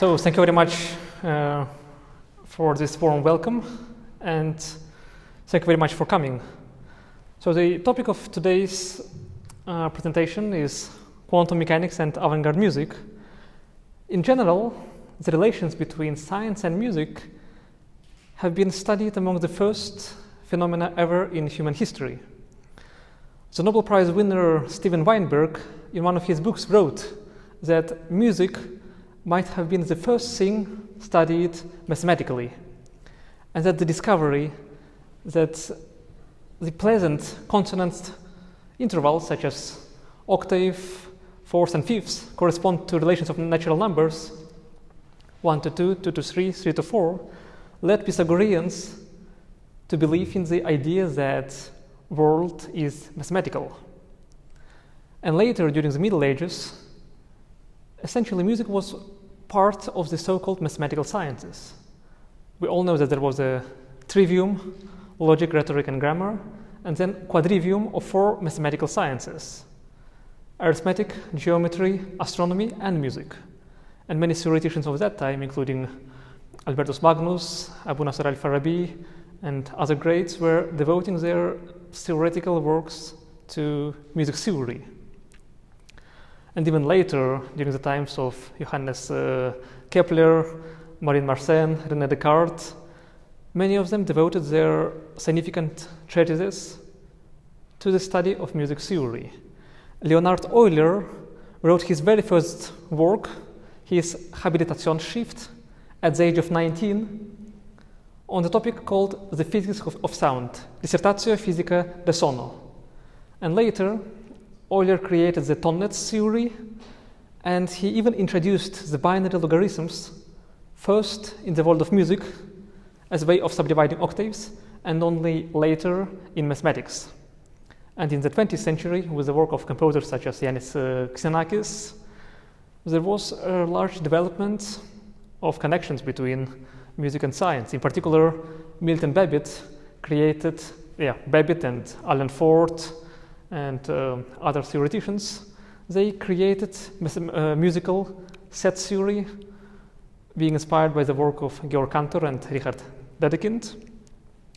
So thank you very much for this warm welcome, and thank you very much for coming. So the topic of today's presentation is quantum mechanics and avant-garde music. In general, the relations between science and music have been studied among the first phenomena ever in human history. The Nobel Prize winner Steven Weinberg, in one of his books, wrote that music might have been the first thing studied mathematically, and that the discovery that the pleasant consonant intervals such as octave, fourths and fifths correspond to relations of natural numbers 1 to 2, 2 to 3, 3 to 4, led Pythagoreans to believe in the idea that world is mathematical. And later, during the Middle Ages, essentially music was part of the so-called mathematical sciences. We all know that there was a trivium, logic, rhetoric, and grammar, and then quadrivium of 4 mathematical sciences: arithmetic, geometry, astronomy, and music. And many theoreticians of that time, including Albertus Magnus, Abu Nasr al-Farabi, and other greats, were devoting their theoretical works to music theory. And even later, during the times of Johannes Kepler, Marin Mersenne, René Descartes, many of them devoted their significant treatises to the study of music theory. Leonhard Euler wrote his very first work, his Habilitationsschrift, at the age of 19, on the topic called the physics of sound, Dissertatio Physica de Sono. And later, Euler created the tone-nets theory, and he even introduced the binary logarithms, first in the world of music, as a way of subdividing octaves, and only later in mathematics. And in the 20th century, with the work of composers such as Yannis Xenakis, there was a large development of connections between music and science. In particular, Milton Babbitt created, Babbitt and Alan Ford and other theoreticians, they created musical set theory, being inspired by the work of Georg Cantor and Richard Dedekind.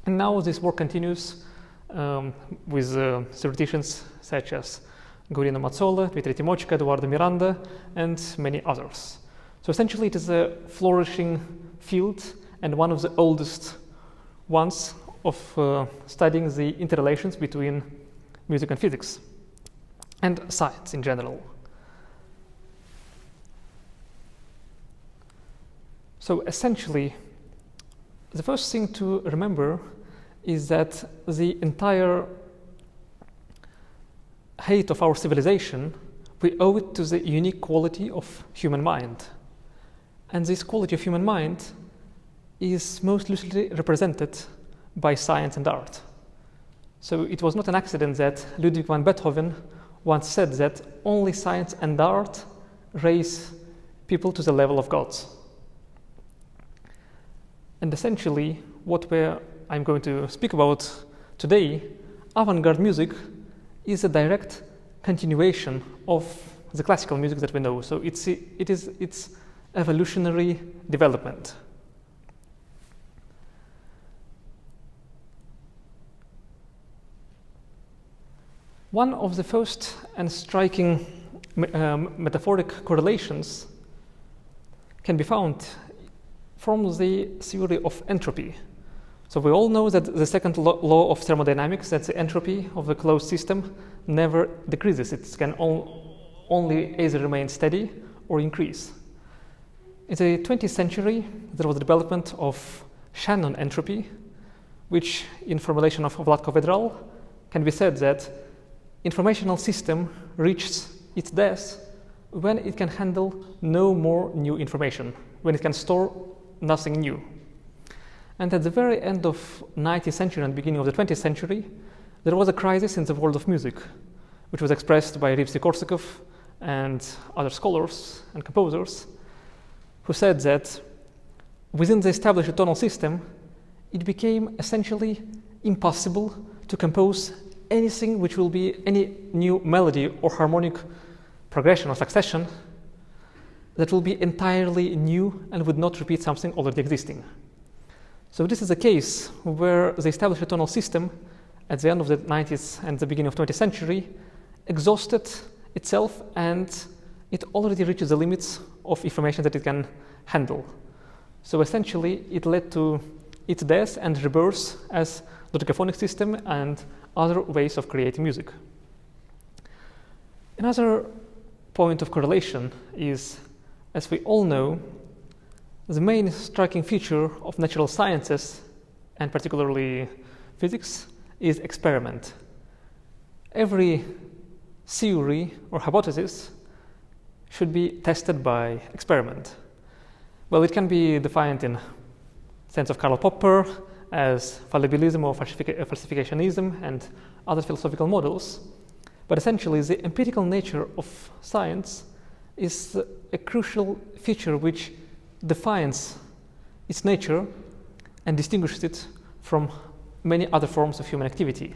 And now this work continues with theoreticians such as Guarino Mazzola, Dmitry Timochka, Eduardo Miranda, and many others. So essentially it is a flourishing field and one of the oldest ones of studying the interrelations between music and physics, and science in general. So essentially, the first thing to remember is that the entire height of our civilization, we owe it to the unique quality of human mind. And this quality of human mind is most lucidly represented by science and art. So it was not an accident that Ludwig van Beethoven once said that only science and art raise people to the level of gods. And essentially, what I'm going to speak about today, avant-garde music, is a direct continuation of the classical music that we know. So it is its evolutionary development. One of the first and striking metaphoric correlations can be found from the theory of entropy. So we all know that the second law of thermodynamics, that the entropy of a closed system never decreases. It can only either remain steady or increase. In the 20th century, there was the development of Shannon entropy, which, in formulation of Vlatko Vedral, can be said that informational system reaches its death when it can handle no more new information, when it can store nothing new. And at the very end of 19th century and beginning of the 20th century, there was a crisis in the world of music, which was expressed by Rimsky-Korsakov and other scholars and composers, who said that within the established tonal system, it became essentially impossible to compose anything which will be any new melody or harmonic progression or succession that will be entirely new and would not repeat something already existing. So this is a case where the established tonal system at the end of the 90s and the beginning of 20th century exhausted itself, and it already reaches the limits of information that it can handle. So essentially, it led to its death and rebirth as the dodecaphonic system and other ways of creating music. Another point of correlation is, as we all know, the main striking feature of natural sciences, and particularly physics, is experiment. Every theory or hypothesis should be tested by experiment. Well, it can be defined in sense of Karl Popper as fallibilism or falsificationism and other philosophical models. But essentially, the empirical nature of science is a crucial feature which defines its nature and distinguishes it from many other forms of human activity.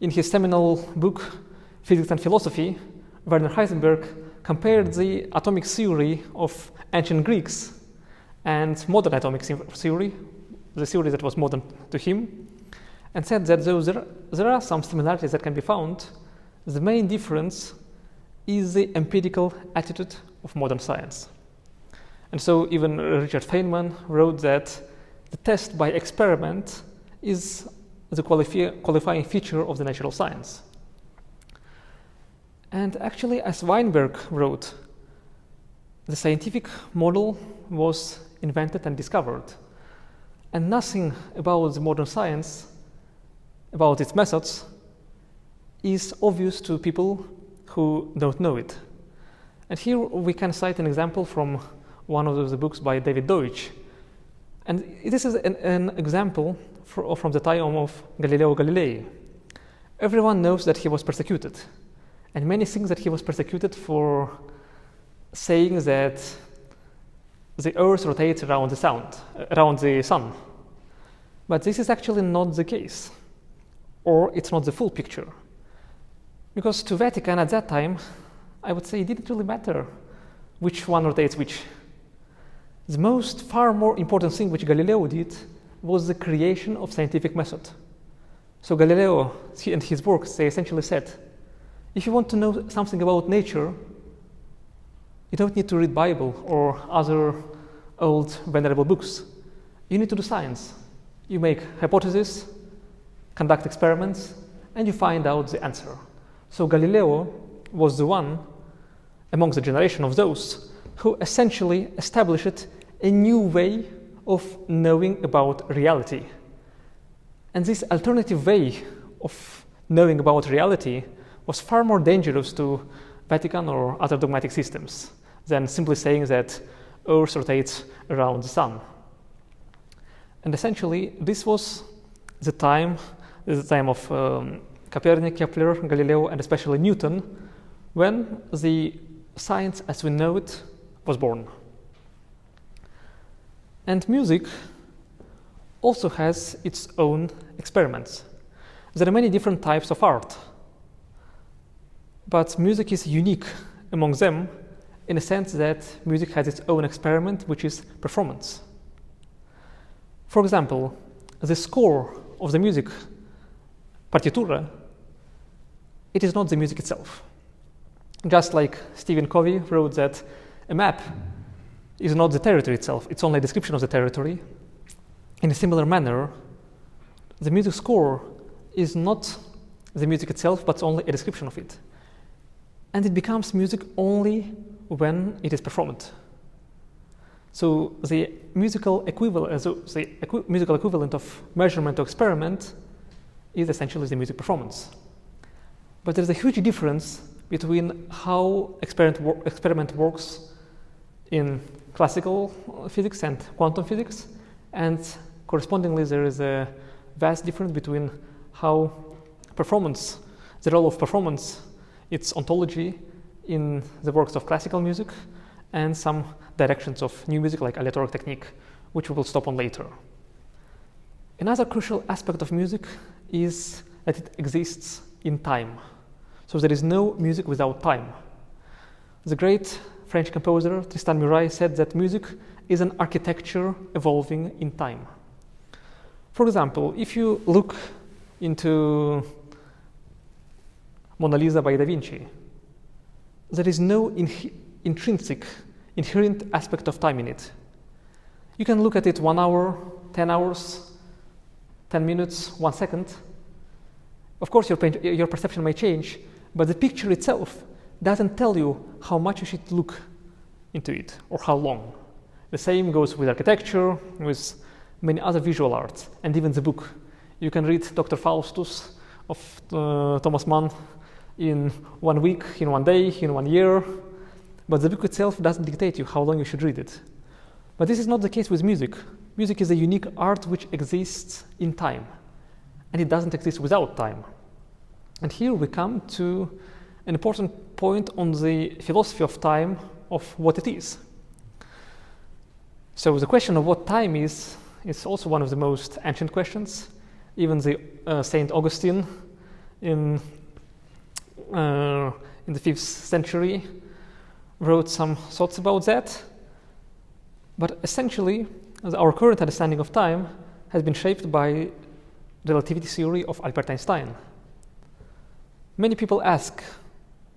In his seminal book, Physics and Philosophy, Werner Heisenberg compared the atomic theory of ancient Greeks and modern atomic theory, the theory that was modern to him, and said that though there are some similarities that can be found, the main difference is the empirical attitude of modern science. And so even Richard Feynman wrote that the test by experiment is the qualifying feature of the natural science. And actually, as Weinberg wrote, the scientific model was invented and discovered, and nothing about the modern science, about its methods, is obvious to people who don't know it. And here we can cite an example from one of the books by David Deutsch. And this is an example from the time of Galileo Galilei. Everyone knows that he was persecuted, and many think that he was persecuted for saying that the Earth rotates around the sun. But this is actually not the case, or it's not the full picture. Because to Vatican at that time, I would say it didn't really matter which one rotates which. The far more important thing which Galileo did was the creation of scientific method. So Galileo and his works, they essentially said, if you want to know something about nature, you don't need to read Bible or other old venerable books. You need to do science. You make hypotheses, conduct experiments, and you find out the answer. So Galileo was the one among the generation of those who essentially established a new way of knowing about reality. And this alternative way of knowing about reality was far more dangerous to Vatican or other dogmatic systems than simply saying that Earth rotates around the sun. And essentially, this was the time of Copernicus, Kepler, Galileo, and especially Newton, when the science as we know it was born. And music also has its own experiments. There are many different types of art, but music is unique among them in a sense that music has its own experiment, which is performance. For example, the score of the music partitura, it is not the music itself. Just like Stephen Covey wrote that a map is not the territory itself, it's only a description of the territory. In a similar manner, the music score is not the music itself, but only a description of it. And it becomes music only when it is performed. So the musical equivalent of measurement or experiment is essentially the music performance. But there's a huge difference between how experiment works in classical physics and quantum physics, and correspondingly there is a vast difference between how performance, the role of performance, its ontology in the works of classical music, and some directions of new music like aleatoric technique, which we will stop on later. Another crucial aspect of music is that it exists in time. So there is no music without time. The great French composer Tristan Murail said that music is an architecture evolving in time. For example, if you look into Mona Lisa by Da Vinci, there is no intrinsic, inherent aspect of time in it. You can look at it 1 hour, 10 hours, 10 minutes, 1 second. Of course, your perception may change, but the picture itself doesn't tell you how much you should look into it or how long. The same goes with architecture, with many other visual arts, and even the book. You can read Dr. Faustus of Thomas Mann in 1 week, in 1 day, in 1 year, but the book itself doesn't dictate you how long you should read it. But this is not the case with music. Music is a unique art which exists in time, and it doesn't exist without time. And here we come to an important point on the philosophy of time, of what it is. So the question of what time is also one of the most ancient questions. Even the Saint Augustine in the 5th century wrote some thoughts about that. But essentially, our current understanding of time has been shaped by the relativity theory of Albert Einstein. Many people ask,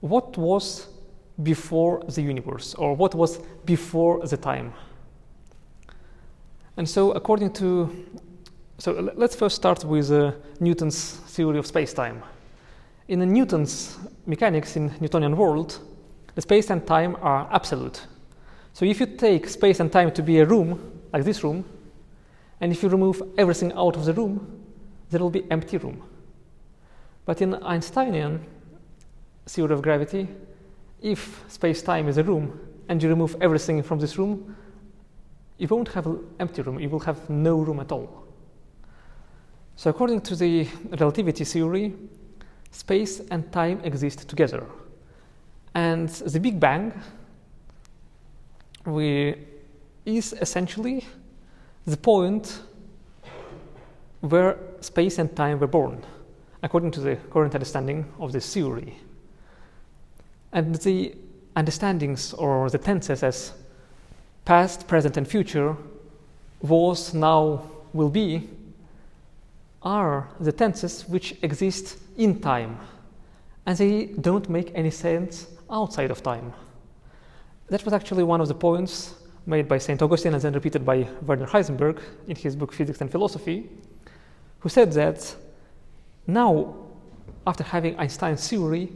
what was before the universe, or what was before the time? And so let's first start with Newton's theory of space-time. In Newton's mechanics, in Newtonian world, the space and time are absolute. So if you take space and time to be a room, like this room, and if you remove everything out of the room, there will be empty room. But in Einsteinian theory of gravity, if space-time is a room and you remove everything from this room, you won't have an empty room, you will have no room at all. So according to the relativity theory, space and time exist together. And the Big Bang is essentially the point where space and time were born, according to the current understanding of this theory. And the understandings or the tenses as past, present, and future, was, now, will be, are the tenses which exist in time, and they don't make any sense outside of time. That was actually one of the points made by St. Augustine and then repeated by Werner Heisenberg in his book Physics and Philosophy, who said that now, after having Einstein's theory,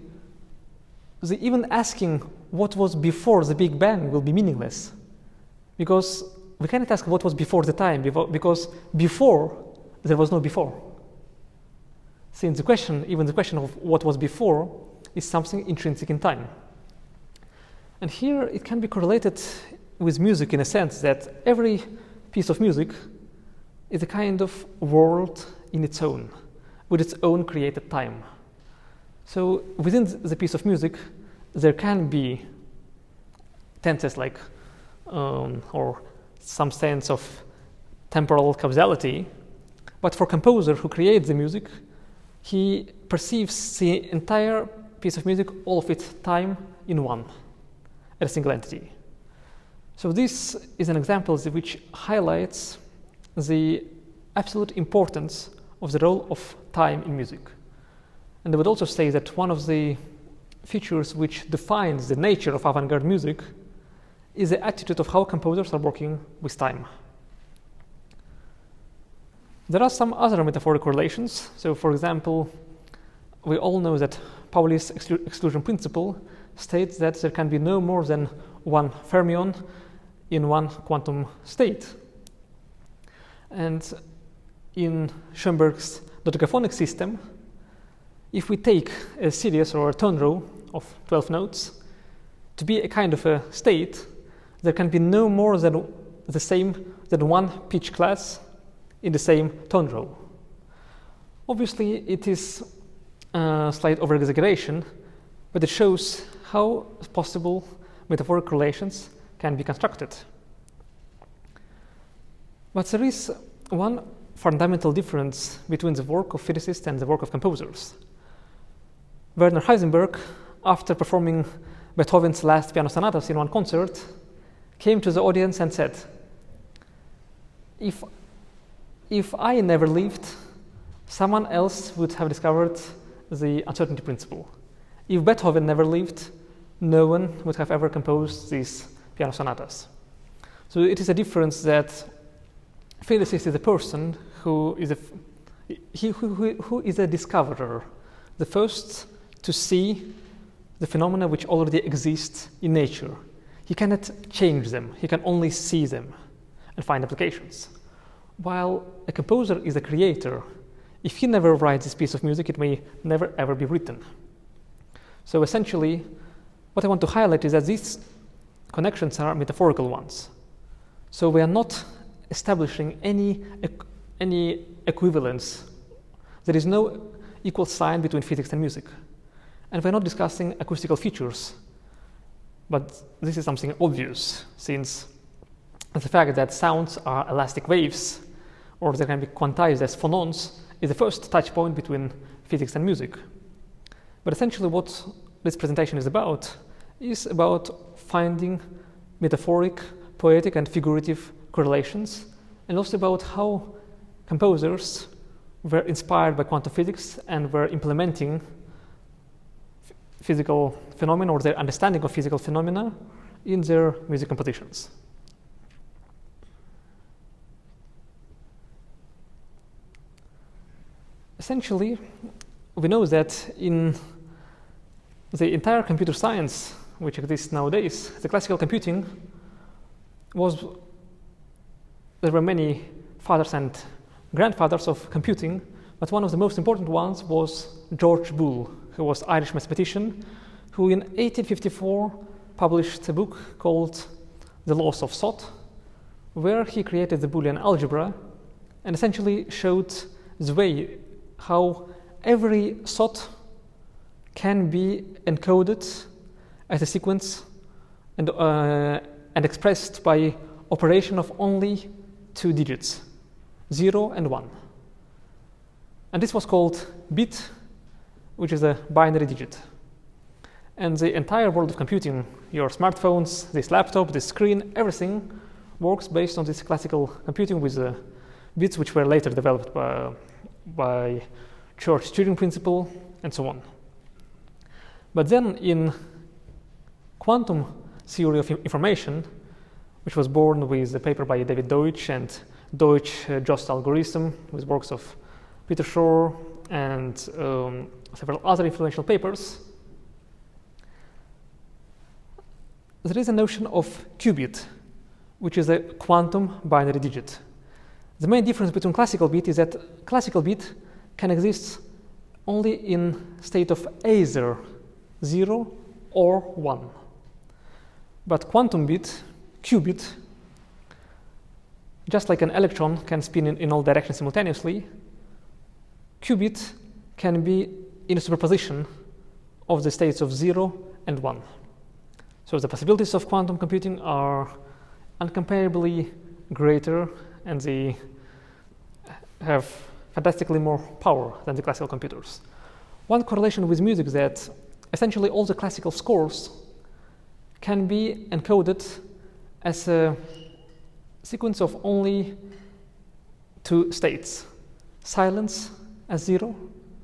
even asking what was before the Big Bang will be meaningless. Because we cannot ask what was before the time, because before, there was no before. Since the question, even the question of what was before, is something intrinsic in time. And here it can be correlated with music in a sense that every piece of music is a kind of world in its own, with its own created time. So within the piece of music, there can be tenses like or some sense of temporal causality, but for a composer who creates the music, he perceives the entire piece of music, all of its time, in one, at a single entity. So this is an example which highlights the absolute importance of the role of time in music. And I would also say that one of the features which defines the nature of avant-garde music is the attitude of how composers are working with time. There are some other metaphoric relations. So, for example, we all know that Pauli's exclusion principle states that there can be no more than one fermion in one quantum state. And in Schönberg's dodecaphonic system, if we take a series or a tone row of 12 notes to be a kind of a state, there can be no more than one pitch class in the same tone row. Obviously, it is a slight over-exaggeration, but it shows how possible metaphoric relations can be constructed. But there is one fundamental difference between the work of physicists and the work of composers. Werner Heisenberg, after performing Beethoven's last piano sonatas in one concert, came to the audience and said, if I never lived, someone else would have discovered the uncertainty principle. If Beethoven never lived, no one would have ever composed these piano sonatas. So it is a difference that physicist is a person who is a discoverer, the first to see the phenomena which already exist in nature. He cannot change them, he can only see them and find applications. While a composer is a creator, if he never writes this piece of music, it may never ever be written. So essentially, what I want to highlight is that these connections are metaphorical ones. So we are not establishing any equivalence. There is no equal sign between physics and music. And we're not discussing acoustical features. But this is something obvious, since the fact that sounds are elastic waves, or they can be quantized as phonons, is the first touch point between physics and music. But essentially what this presentation is about finding metaphoric, poetic, and figurative correlations, and also about how composers were inspired by quantum physics and were implementing physical phenomena or their understanding of physical phenomena in their music compositions. Essentially, we know that in the entire computer science which exists nowadays, the classical computing there were many fathers and grandfathers of computing, but one of the most important ones was George Boole, who was an Irish mathematician, who in 1854 published a book called The Laws of Thought, where he created the Boolean algebra and essentially showed the way how every thought can be encoded as a sequence and expressed by operation of only 2 digits, 0 and 1. And this was called bit, which is a binary digit. And the entire world of computing, your smartphones, this laptop, this screen, everything works based on this classical computing with bits which were later developed by Church-Turing principle and so on. But then in quantum theory of information, which was born with a paper by David Deutsch and Deutsch-Jost algorithm with works of Peter Shor and several other influential papers, there is a notion of qubit, which is a quantum binary digit. The main difference between classical bit is that classical bit can exist only in state of either 0 or 1. But quantum bit, qubit, just like an electron can spin in all directions simultaneously, qubit can be in a superposition of the states of 0 and 1. So the possibilities of quantum computing are incomparably greater, and they have fantastically more power than the classical computers. One correlation with music is that essentially all the classical scores can be encoded as a sequence of only 2 states, silence as 0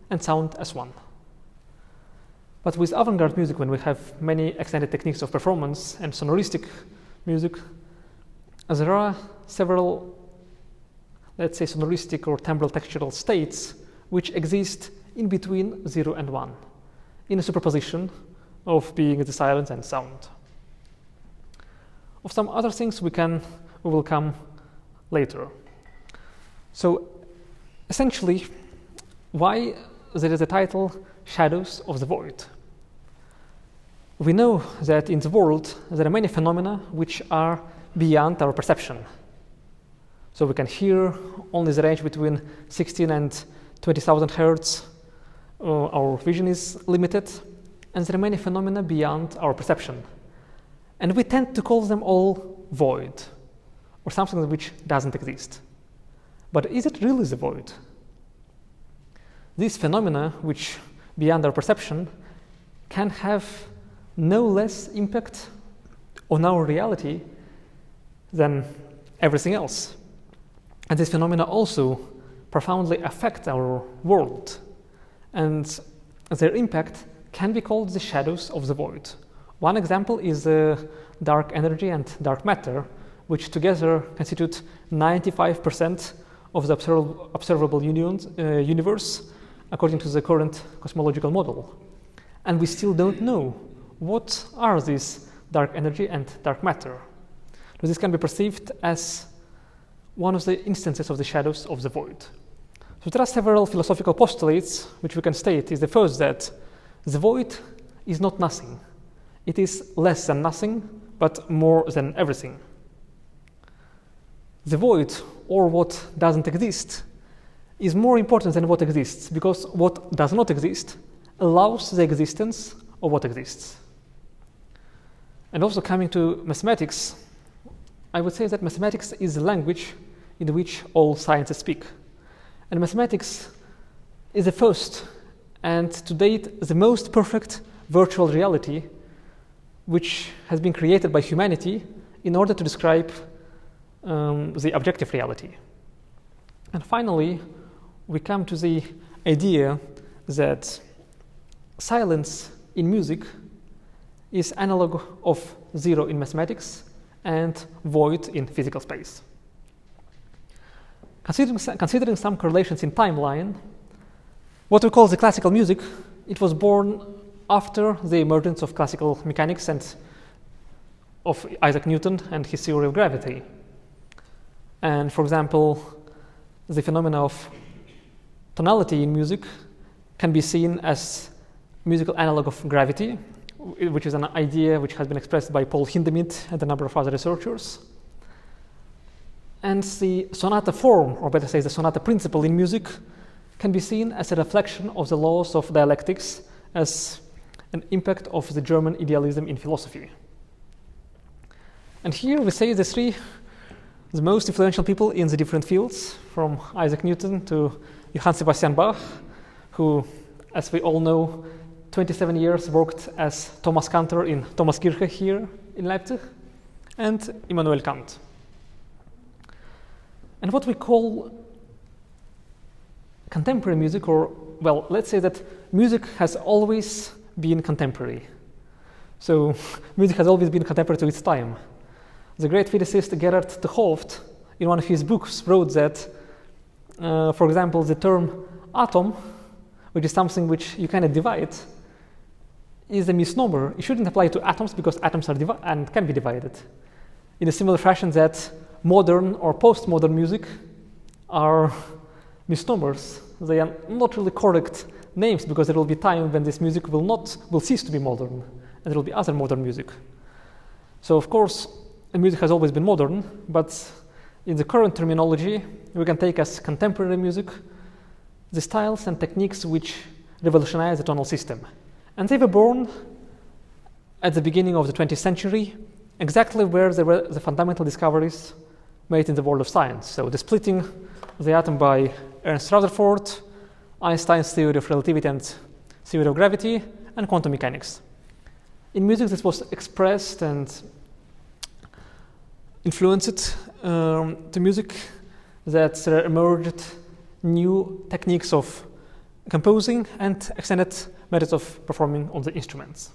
and sound as 1. But with avant-garde music, when we have many extended techniques of performance and sonoristic music, there are several, let's say, sonoristic or timbral textural states which exist in between 0 and 1, in a superposition of being the silence and sound. Of some other things we will come later. So essentially, why there is a title Shadows of the Void? We know that in the world there are many phenomena which are beyond our perception. So we can hear only the range between 16 and 20,000 hertz. Our vision is limited, and there are many phenomena beyond our perception. And we tend to call them all void, or something which doesn't exist. But is it really the void? These phenomena, which beyond our perception, can have no less impact on our reality than everything else. And these phenomena also profoundly affect our world. And their impact can be called the shadows of the void. One example is the dark energy and dark matter, which together constitute 95% of the observable universe, according to the current cosmological model. And we still don't know what are these dark energy and dark matter. So this can be perceived as one of the instances of the shadows of the void. So there are several philosophical postulates which we can state. Is the first that the void is not nothing. It is less than nothing, but more than everything. The void, or what doesn't exist, is more important than what exists, because what does not exist allows the existence of what exists. And also coming to mathematics, I would say that mathematics is the language in which all sciences speak. And mathematics is the first and to date the most perfect virtual reality which has been created by humanity in order to describe the objective reality. And finally, we come to the idea that silence in music is analog of zero in mathematics and void in physical space. Considering some correlations in timeline, what we call the classical music, it was born after the emergence of classical mechanics and of Isaac Newton and his theory of gravity. And for example, the phenomena of tonality in music can be seen as musical analog of gravity, which is an idea which has been expressed by Paul Hindemith and a number of other researchers. And the sonata form, or better say the sonata principle in music, can be seen as a reflection of the laws of dialectics as an impact of the German idealism in philosophy. And here we say the most influential people in the different fields, from Isaac Newton to Johann Sebastian Bach, who, as we all know, 27 years worked as Thomas Cantor in Thomaskirche here in Leipzig, and Immanuel Kant. And what we call contemporary music, or, well, let's say that music has always been contemporary. So music has always been contemporary to its time. The great physicist Gerhard de Hooft, in one of his books, wrote that, for example, the term atom, which is something which you cannot divide, is a misnomer. It shouldn't apply to atoms because atoms are and can be divided. In a similar fashion that modern or postmodern music are misnomers. They are not really correct names because there will be time when this music will cease to be modern, and there will be other modern music. So of course, music has always been modern, but in the current terminology, we can take as contemporary music the styles and techniques which revolutionize the tonal system. And they were born at the beginning of the 20th century, exactly where there were the fundamental discoveries made in the world of science. So the splitting of the atom by Ernst Rutherford, Einstein's theory of relativity and theory of gravity, and quantum mechanics. In music, this was expressed and influenced to music that there emerged new techniques of composing and extended methods of performing on the instruments.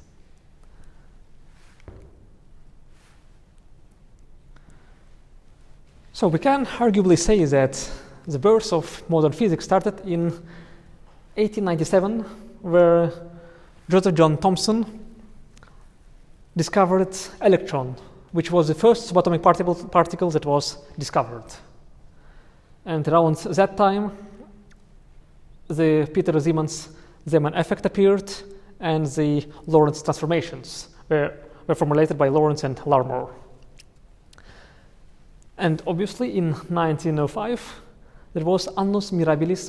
So we can arguably say that the birth of modern physics started in 1897, where Joseph John Thomson discovered electron, which was the first subatomic particle that was discovered. And around that time, the Peter Siemens Zeeman effect appeared, and the Lorentz transformations were formulated by Lorentz and Larmor. And obviously, in 1905, there was Annus Mirabilis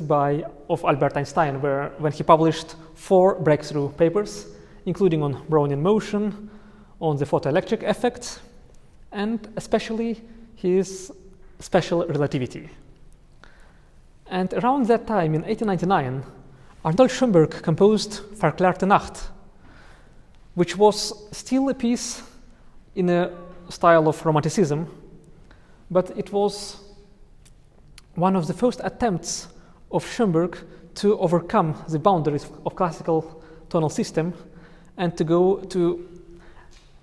of Albert Einstein, when he published 4 breakthrough papers, including on Brownian motion, on the photoelectric effect, and especially his special relativity. And around that time, in 1899, Arnold Schönberg composed Verklärte Nacht, which was still a piece in a style of Romanticism, but it was one of the first attempts of Schönberg to overcome the boundaries of classical tonal system and to go to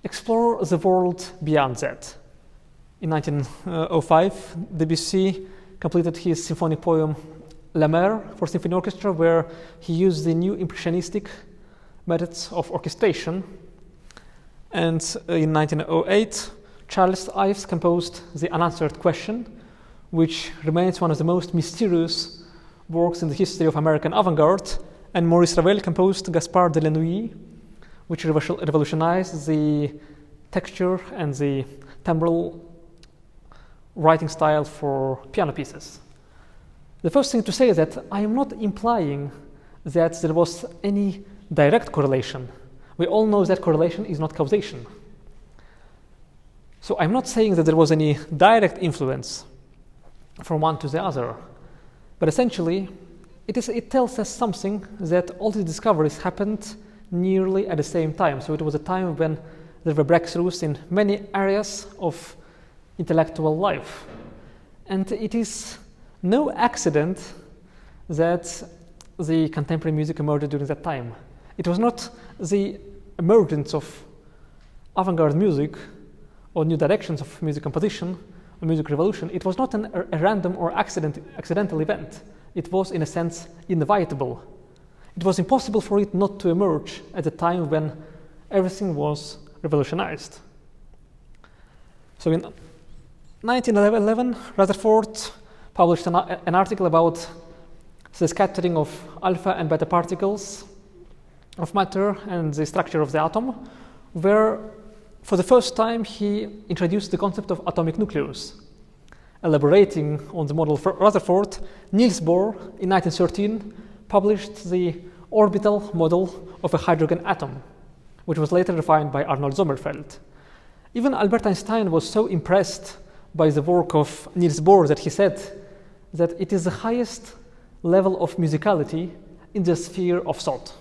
explore the world beyond that. In 1905, Debussy completed his symphonic poem La Mer for symphony orchestra, where he used the new impressionistic methods of orchestration. And in 1908, Charles Ives composed The Unanswered Question, which remains one of the most mysterious works in the history of American avant-garde. And Maurice Ravel composed Gaspard de la Nuit, which revolutionized the texture and the timbral writing style for piano pieces. The first thing to say is that I am not implying that there was any direct correlation. We all know that correlation is not causation. So I'm not saying that there was any direct influence from one to the other, but essentially it tells us something that all these discoveries happened nearly at the same time. So it was a time when there were breakthroughs in many areas of intellectual life. And it is no accident that the contemporary music emerged during that time. It was not the emergence of avant-garde music or new directions of music composition or music revolution. It was not a random or accidental event. It was, in a sense, inevitable. It was impossible for it not to emerge at a time when everything was revolutionized. So in 1911, Rutherford published an article about the scattering of alpha and beta particles of matter and the structure of the atom, where for the first time he introduced the concept of atomic nucleus. Elaborating on the model of Rutherford, Niels Bohr in 1913 published the orbital model of a hydrogen atom, which was later refined by Arnold Sommerfeld. Even Albert Einstein was so impressed by the work of Niels Bohr that he said that it is the highest level of musicality in the sphere of thought.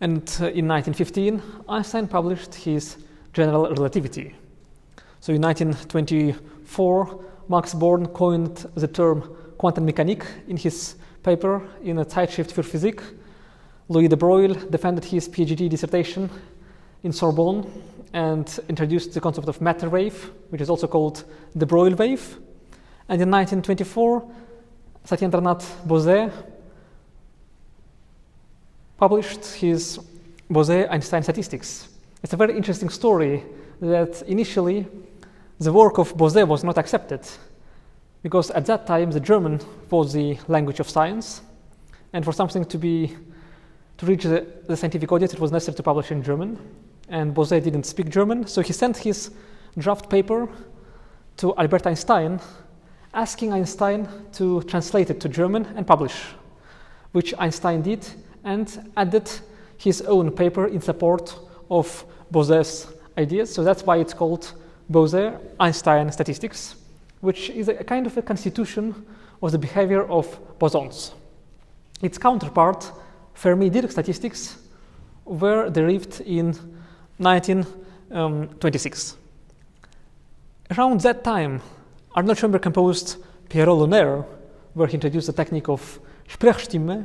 And in 1915, Einstein published his general relativity. So in 1924, Max Born coined the term Quantenmechanik in his paper in a Zeitschrift für Physik. Louis de Broglie defended his PhD dissertation in Sorbonne and introduced the concept of matter wave, which is also called de Broglie wave. And in 1924, Satyendranath Bose published his Bose-Einstein statistics. It's a very interesting story that initially the work of Bose was not accepted because at that time the German was the language of science, and for something to reach the scientific audience, it was necessary to publish in German, and Bose didn't speak German, so he sent his draft paper to Albert Einstein, asking Einstein to translate it to German and publish, which Einstein did, and added his own paper in support of Bose's ideas. So that's why it's called Bose-Einstein statistics, which is a kind of a constitution of the behavior of bosons. Its counterpart, Fermi-Dirac statistics, were derived in 1926. Around that time, Arnold Schönberg composed Pierrot Lunaire, where he introduced the technique of Sprechstimme.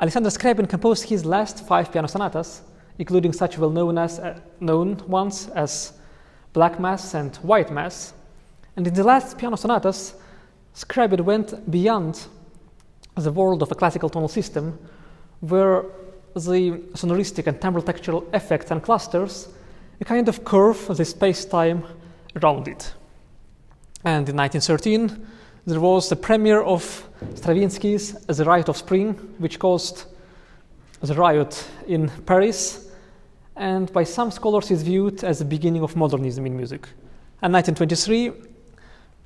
Alexander Scriabin composed his last 5 piano sonatas, including such well-known ones as Black Mass and White Mass. And in the last piano sonatas, Scriabin went beyond the world of a classical tonal system, where the sonoristic and timbral textural effects and clusters a kind of curve the space-time around it. And in 1913, there was the premiere of Stravinsky's The Riot of Spring, which caused the riot in Paris, and by some scholars is viewed as the beginning of modernism in music. In 1923,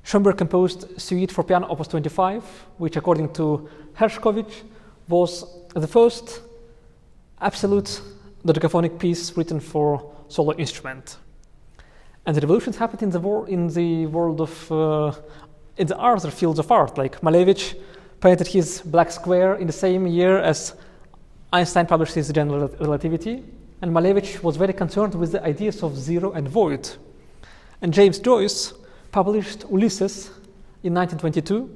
Schönberg composed Suite for Piano Opus 25, which according to Hershkovich was the first absolute dodecaphonic piece written for solo instrument. And the revolutions happened in the world of in the other fields of art, like Malevich painted his Black Square in the same year as Einstein published his general relativity. and Malevich was very concerned with the ideas of zero and void. And James Joyce published Ulysses in 1922,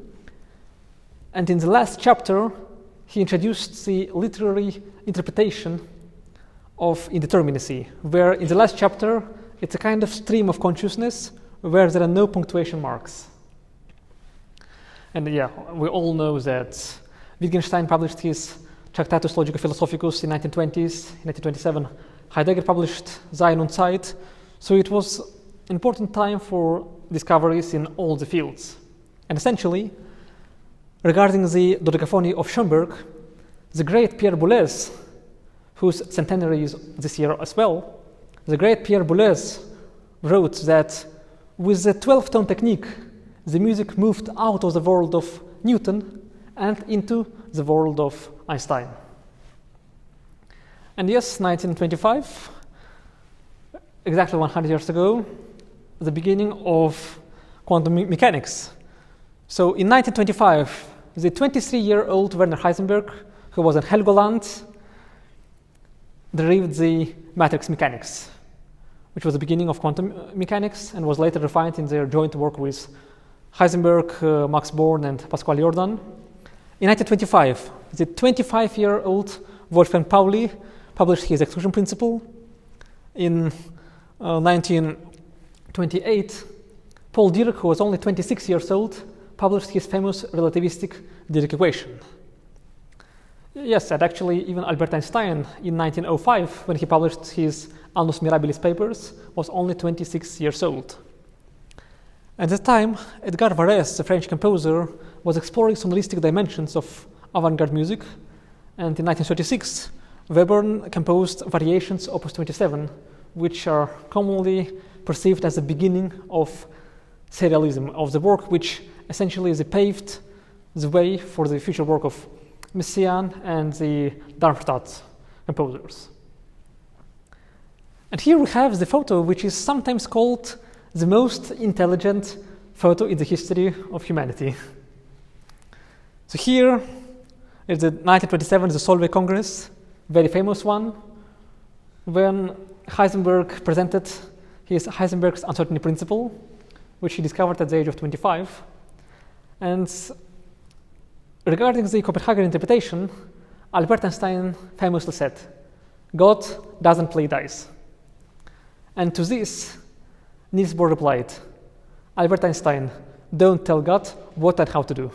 and in the last chapter, he introduced the literary interpretation of indeterminacy, where in the last chapter, it's a kind of stream of consciousness where there are no punctuation marks. And yeah, we all know that Wittgenstein published his Tractatus Logico Philosophicus in 1920s. In 1927, Heidegger published Sein und Zeit. So it was an important time for discoveries in all the fields. And essentially, regarding the dodecaphony of Schönberg, the great Pierre Boulez, whose centenary is this year as well, the great Pierre Boulez wrote that with the 12-tone technique, the music moved out of the world of Newton and into the world of Einstein. And yes, 1925, exactly 100 years ago, the beginning of quantum mechanics. So in 1925, the 23-year-old Werner Heisenberg, who was in Helgoland, derived the matrix mechanics, which was the beginning of quantum mechanics and was later refined in their joint work with Heisenberg, Max Born, and Pascual Jordan. In 1925, the 25-year-old Wolfgang Pauli published his exclusion principle. In 1928, Paul Dirac, who was only 26 years old, published his famous relativistic Dirac equation. Yes, and actually even Albert Einstein in 1905, when he published his Annus Mirabilis papers, was only 26 years old. At the time, Edgar Varese, the French composer, was exploring sonoristic dimensions of avant-garde music, and in 1936, Webern composed Variations Opus 27, which are commonly perceived as the beginning of serialism, of the work which essentially paved the way for the future work of Messiaen and the Darmstadt composers. And here we have the photo which is sometimes called the most intelligent photo in the history of humanity. So here is the 1927, the Solvay Congress, very famous one, when Heisenberg presented his Heisenberg's uncertainty principle, which he discovered at the age of 25. And regarding the Copenhagen interpretation, Albert Einstein famously said, "God doesn't play dice." And to this, Niels Bohr replied, "Albert Einstein, don't tell God what and how to do."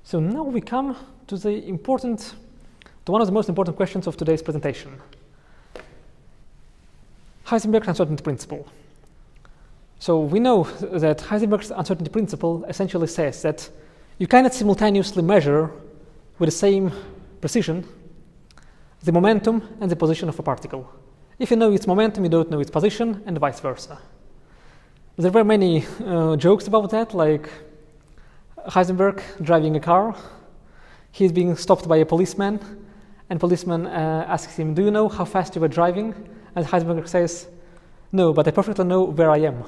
So now we come to one of the most important questions of today's presentation. Heisenberg's uncertainty principle. So we know that Heisenberg's uncertainty principle essentially says that you cannot simultaneously measure with the same precision the momentum and the position of a particle. If you know its momentum, you don't know its position, and vice versa. There were many jokes about that, like Heisenberg driving a car. He's being stopped by a policeman, and policeman asks him, "Do you know how fast you were driving?" And Heisenberg says, "No, but I perfectly know where I am."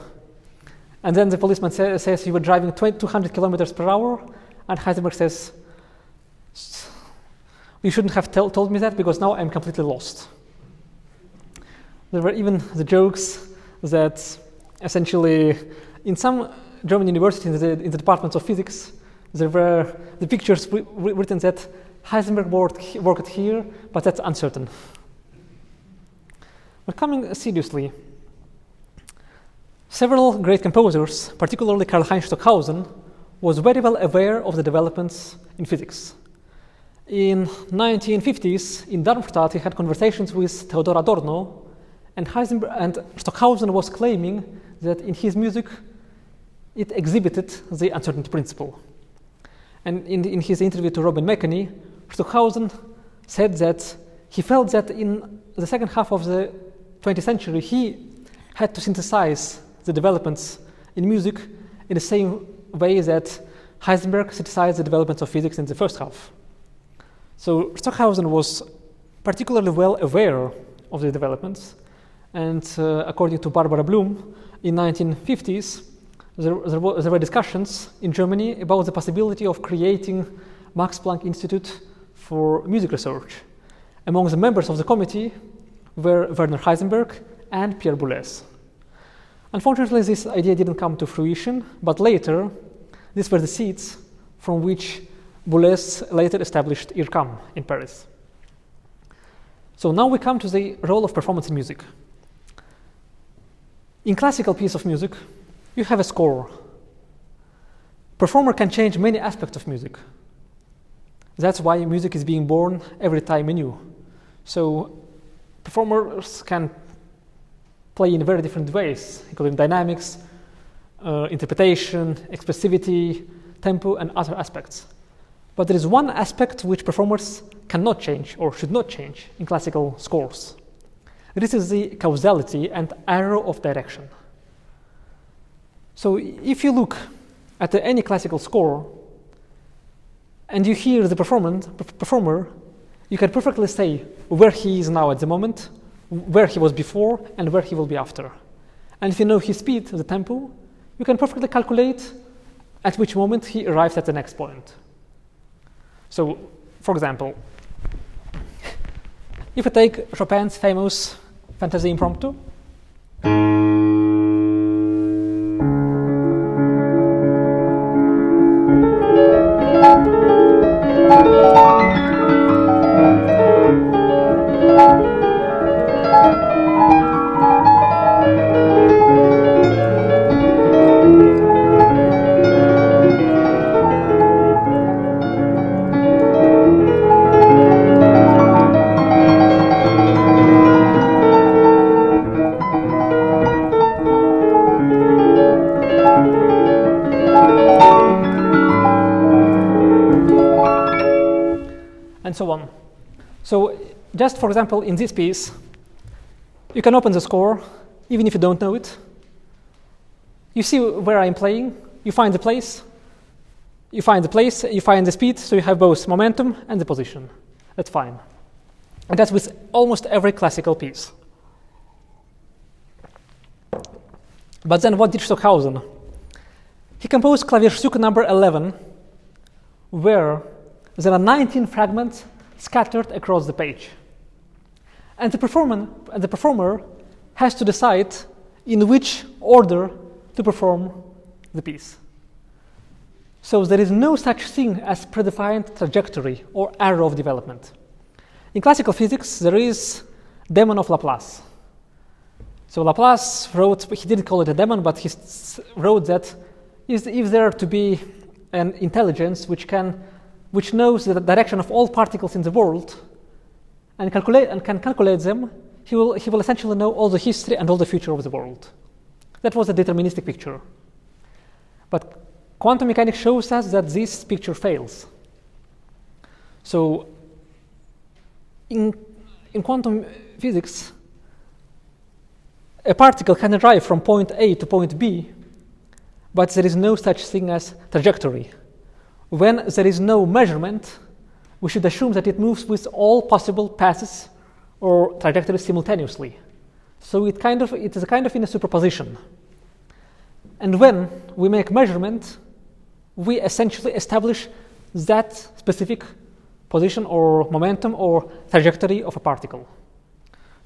And then the policeman says, "You were driving 200 kilometers per hour?" And Heisenberg says, "You shouldn't have told me that, because now I'm completely lost." There were even the jokes that essentially in some German universities in the departments of physics, there were the pictures written that Heisenberg worked here, but that's uncertain. But coming seriously, several great composers, particularly Karlheinz Stockhausen, was very well aware of the developments in physics. In 1950s, in Darmstadt, he had conversations with Theodor Adorno, and Stockhausen was claiming that in his music, it exhibited the uncertainty principle. And in his interview to Robin McKenney, Stockhausen said that he felt that in the second half of the 20th century, he had to synthesize the developments in music in the same way that Heisenberg synthesized the developments of physics in the first half. So Stockhausen was particularly well aware of the developments, and according to Barbara Bloom, in 1950s, there were discussions in Germany about the possibility of creating Max Planck Institute for music research. Among the members of the committee were Werner Heisenberg and Pierre Boulez. Unfortunately, this idea didn't come to fruition, but later, these were the seeds from which Boulez later established IRCAM in Paris. So now we come to the role of performance in music. In classical piece of music, you have a score. Performer can change many aspects of music. That's why music is being born every time anew. So performers can play in very different ways, including dynamics, interpretation, expressivity, tempo, and other aspects. But there is one aspect which performers cannot change or should not change in classical scores. This is the causality and arrow of direction. So if you look at any classical score and you hear the performer, you can perfectly say where he is now at the moment, where he was before, and where he will be after. And if you know his speed, the tempo, you can perfectly calculate at which moment he arrives at the next point. So, for example, if you take Chopin's famous Fantasy Impromptu, and so on. So just for example, in this piece, you can open the score, even if you don't know it. You see where I'm playing, you find the place, you find the speed, so you have both momentum and the position. That's fine. And that's with almost every classical piece. But then what did Stockhausen? He composed Klavierstück number 11, where there are 19 fragments scattered across the page. And the performer has to decide in which order to perform the piece. So there is no such thing as predefined trajectory or arrow of development. In classical physics, there is demon of Laplace. So Laplace wrote, he didn't call it a demon, but he wrote that if there to be an intelligence which knows the direction of all particles in the world and can calculate them, he will essentially know all the history and all the future of the world. That was a deterministic picture. But quantum mechanics shows us that this picture fails. So in quantum physics, a particle can arrive from point A to point B, but there is no such thing as trajectory. When there is no measurement, we should assume that it moves with all possible paths or trajectories simultaneously. So it is a kind of in a superposition. And when we make measurement, we essentially establish that specific position or momentum or trajectory of a particle.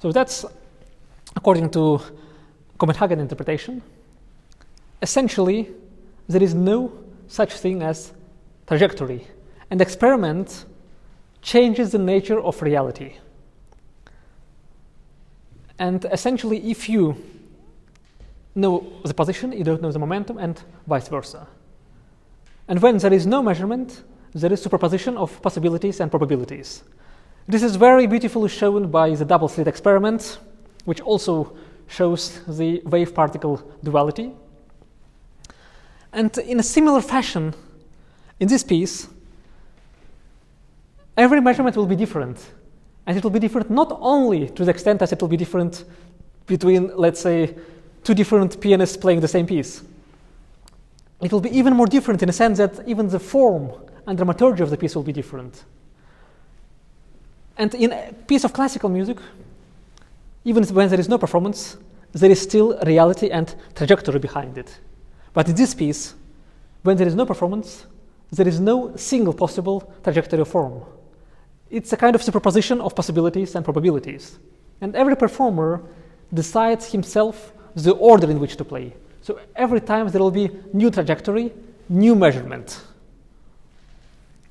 So that's according to Copenhagen interpretation. Essentially, there is no such thing as trajectory, and experiment changes the nature of reality. And essentially, if you know the position, you don't know the momentum, and vice versa. And when there is no measurement, there is superposition of possibilities and probabilities. This is very beautifully shown by the double-slit experiment, which also shows the wave-particle duality. And in a similar fashion, in this piece, every measurement will be different. And it will be different not only to the extent as it will be different between, let's say, two different pianists playing the same piece. It will be even more different in the sense that even the form and dramaturgy of the piece will be different. And in a piece of classical music, even when there is no performance, there is still reality and trajectory behind it. But in this piece, when there is no performance, there is no single possible trajectory or form. it's a kind of superposition of possibilities and probabilities. And every performer decides himself the order in which to play. So every time there will be new trajectory, new measurement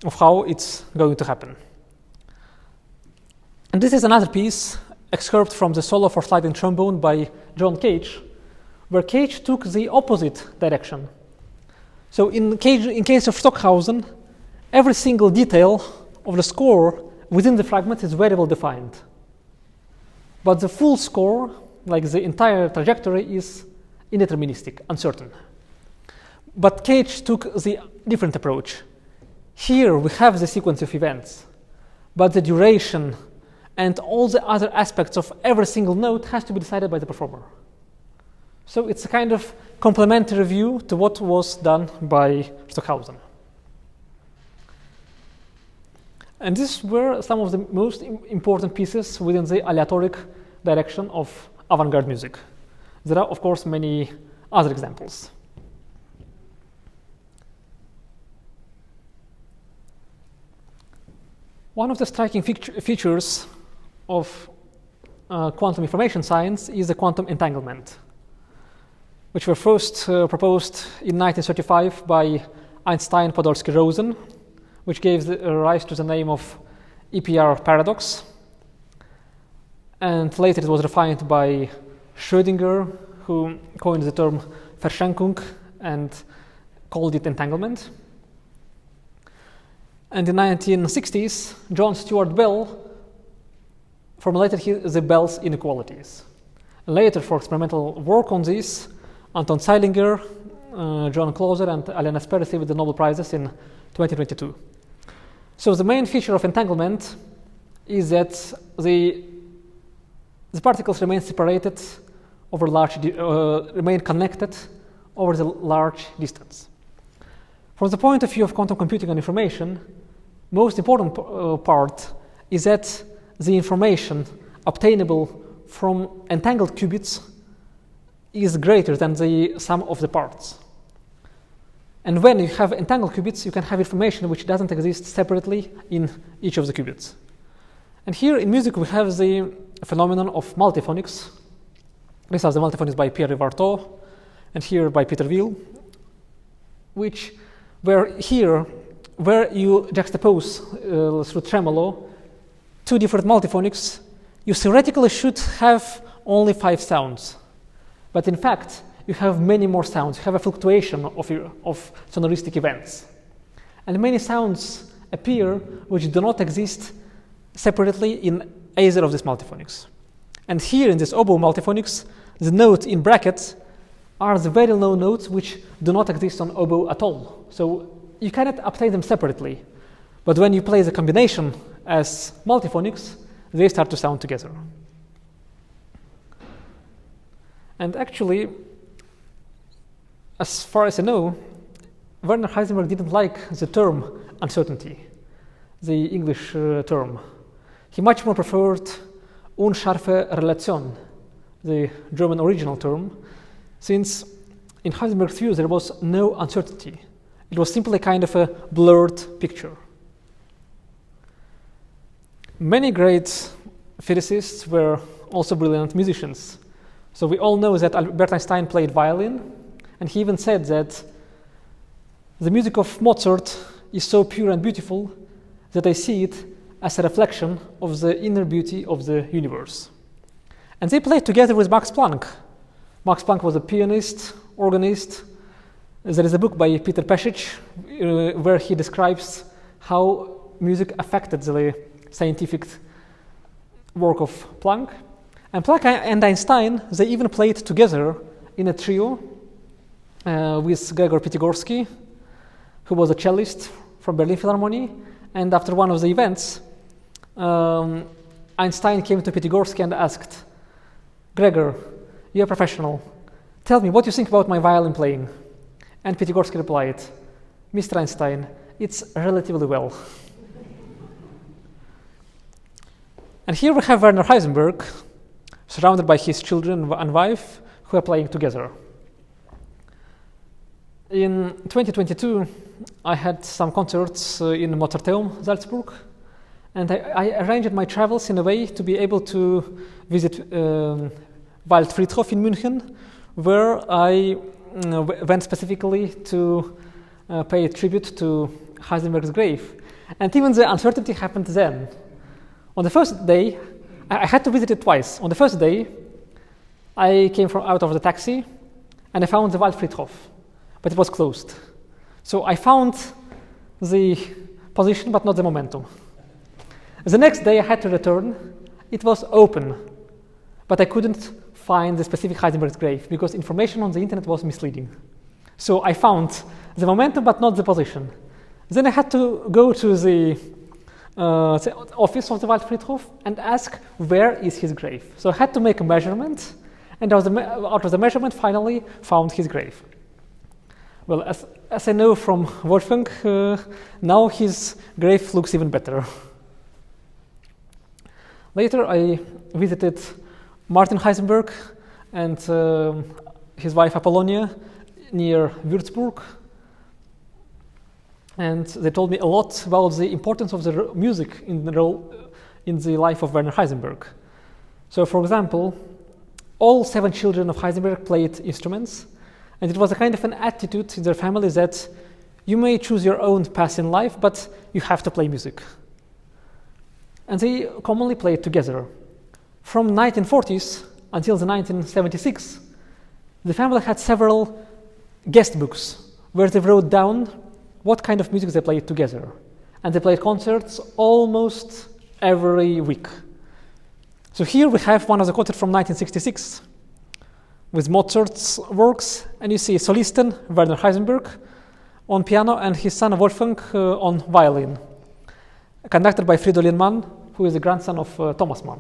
of how it's going to happen. And this is another piece excerpt from the solo for sliding trombone by John Cage, where Cage took the opposite direction. So in case of Stockhausen, every single detail of the score within the fragment is very well defined. But the full score, like the entire trajectory, is indeterministic, uncertain. But Cage took the different approach. Here we have the sequence of events, but the duration and all the other aspects of every single note has to be decided by the performer. So it's a kind of complementary view to what was done by Stockhausen. And these were some of the most important pieces within the aleatoric direction of avant-garde music. There are, of course, many other examples. One of the striking features of quantum information science is the quantum entanglement, which were first proposed in 1935 by Einstein, Podolsky, Rosen, which gave rise to the name of EPR paradox. And later it was refined by Schrödinger, who coined the term Verschränkung and called it entanglement. And in the 1960s, John Stuart Bell formulated the Bell's inequalities. Later, for experimental work on this, Anton Zeilinger, John Clauser, and Alain Aspect received the Nobel Prizes in 2022. So the main feature of entanglement is that the particles remain separated over remain connected over the large distance. From the point of view of quantum computing and information, most important part is that the information obtainable from entangled qubits is greater than the sum of the parts. And when you have entangled qubits, you can have information which doesn't exist separately in each of the qubits. And here in music, we have the phenomenon of multiphonics. These are the multiphonics by Pierre Vartot, and here by Peter Weil, where you juxtapose through tremolo two different multiphonics, you theoretically should have only 5 sounds. But in fact, you have many more sounds. You have a fluctuation of sonoristic events. And many sounds appear which do not exist separately in either of these multiphonics. And here in this oboe multiphonics, the notes in brackets are the very low notes which do not exist on oboe at all. So you cannot obtain them separately. But when you play the combination as multiphonics, they start to sound together. And actually, as far as I know, Werner Heisenberg didn't like the term uncertainty, the English term. He much more preferred unscharfe Relation, the German original term, since in Heisenberg's view there was no uncertainty. It was simply kind of a blurred picture. Many great physicists were also brilliant musicians. So we all know that Albert Einstein played violin, and he even said that the music of Mozart is so pure and beautiful that I see it as a reflection of the inner beauty of the universe. And they played together with Max Planck. Max Planck was a pianist, organist. There is a book by Peter Pesich where he describes how music affected the scientific work of Planck. And Planck and Einstein, they even played together in a trio with Gregor Pitigorsky, who was a cellist from Berlin Philharmonic. And after one of the events, Einstein came to Pitigorsky and asked, "Gregor, you're a professional. Tell me what you think about my violin playing." And Pitigorsky replied, "Mr. Einstein, it's relatively well." And here we have Werner Heisenberg, surrounded by his children and wife, who are playing together. In 2022, I had some concerts in Mozarteum, Salzburg, And I arranged my travels in a way to be able to visit Waldfriedhof in München, where I went specifically to pay a tribute to Heisenberg's grave. And even the uncertainty happened then. On the first day, I had to visit it twice. On the first day, I came out of the taxi and I found the Waldfriedhof, but it was closed. So I found the position, but not the momentum. The next day I had to return. It was open, but I couldn't find the specific Heisenberg's grave because information on the internet was misleading. So I found the momentum, but not the position. Then I had to go to the office of the Waldfriedhof and ask where is his grave. So I had to make a measurement, and out of the measurement finally found his grave. Well, as I know from Wolfgang, now his grave looks even better. Later I visited Martin Heisenberg and his wife Apollonia near Würzburg, and they told me a lot about the importance of the music in the life of Werner Heisenberg. So, for example, all 7 children of Heisenberg played instruments, and it was a kind of an attitude in their family that you may choose your own path in life, but you have to play music. And they commonly played together. From 1940s until the 1976, the family had several guest books where they wrote down what kind of music they played together. And they played concerts almost every week. So here we have one of the concerts from 1966 with Mozart's works, and you see solisten Werner Heisenberg on piano and his son Wolfgang on violin, conducted by Fridolin Mann, who is the grandson of Thomas Mann.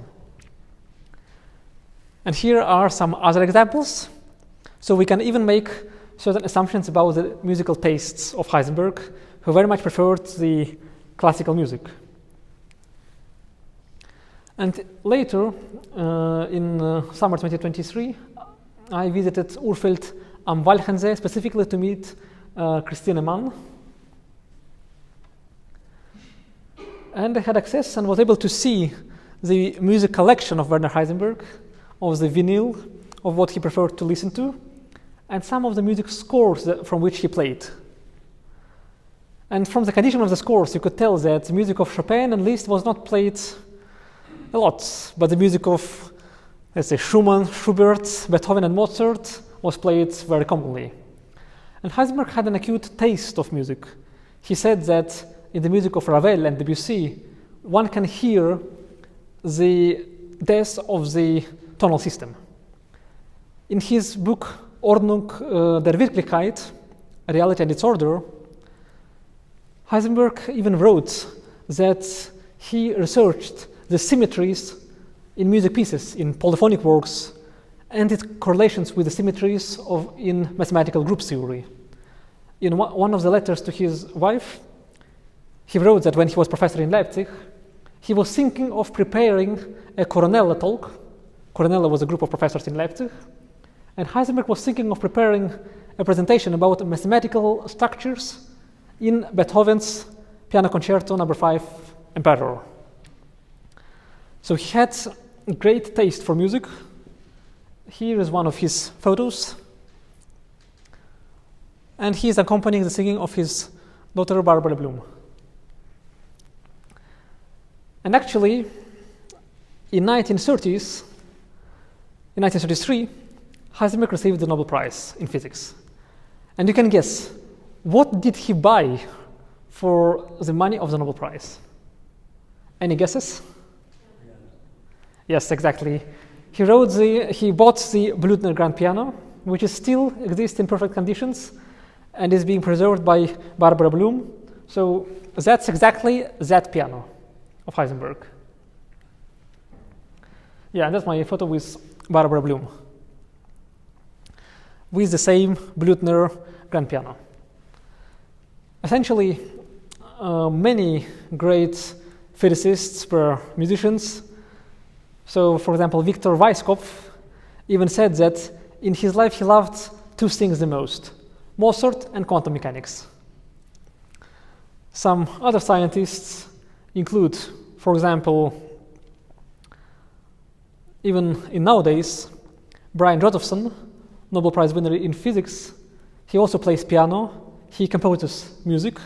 And here are some other examples. So we can even make certain assumptions about the musical tastes of Heisenberg, who very much preferred the classical music. And later, in summer 2023, I visited Urfeld am Walchensee specifically to meet Christine Mann. And I had access and was able to see the music collection of Werner Heisenberg, of the vinyl, of what he preferred to listen to, and some of the music scores from which he played. And from the condition of the scores, you could tell that the music of Chopin and Liszt was not played a lot, but the music of, let's say, Schumann, Schubert, Beethoven, and Mozart was played very commonly. And Heisenberg had an acute taste of music. He said that in the music of Ravel and Debussy, one can hear the death of the tonal system. In his book Ordnung der Wirklichkeit, Reality and its Order, Heisenberg even wrote that he researched the symmetries in music pieces, in polyphonic works, and its correlations with the symmetries in mathematical group theory. In one of the letters to his wife, he wrote that when he was professor in Leipzig, he was thinking of preparing a Coronella talk. Coronella was a group of professors in Leipzig, and Heisenberg was thinking of preparing a presentation about mathematical structures in Beethoven's Piano Concerto No. 5, Emperor. So he had great taste for music. Here is one of his photos. And he is accompanying the singing of his daughter Barbara Bloom. And actually, in 1933, Heisenberg received the Nobel Prize in physics. And you can guess, what did he buy for the money of the Nobel Prize? Any guesses? Yeah. Yes, exactly. He bought the Blüthner Grand Piano, which still exists in perfect conditions and is being preserved by Barbara Bloom. So that's exactly that piano of Heisenberg. Yeah, and that's my photo with Barbara Bloom, with the same Blüthner Grand Piano. Essentially, many great physicists were musicians. So, for example, Victor Weisskopf even said that in his life he loved 2 things the most: Mozart and quantum mechanics. Some other scientists include for example, even in nowadays, Brian Josephson, Nobel Prize winner in physics, he also plays piano, he composes music,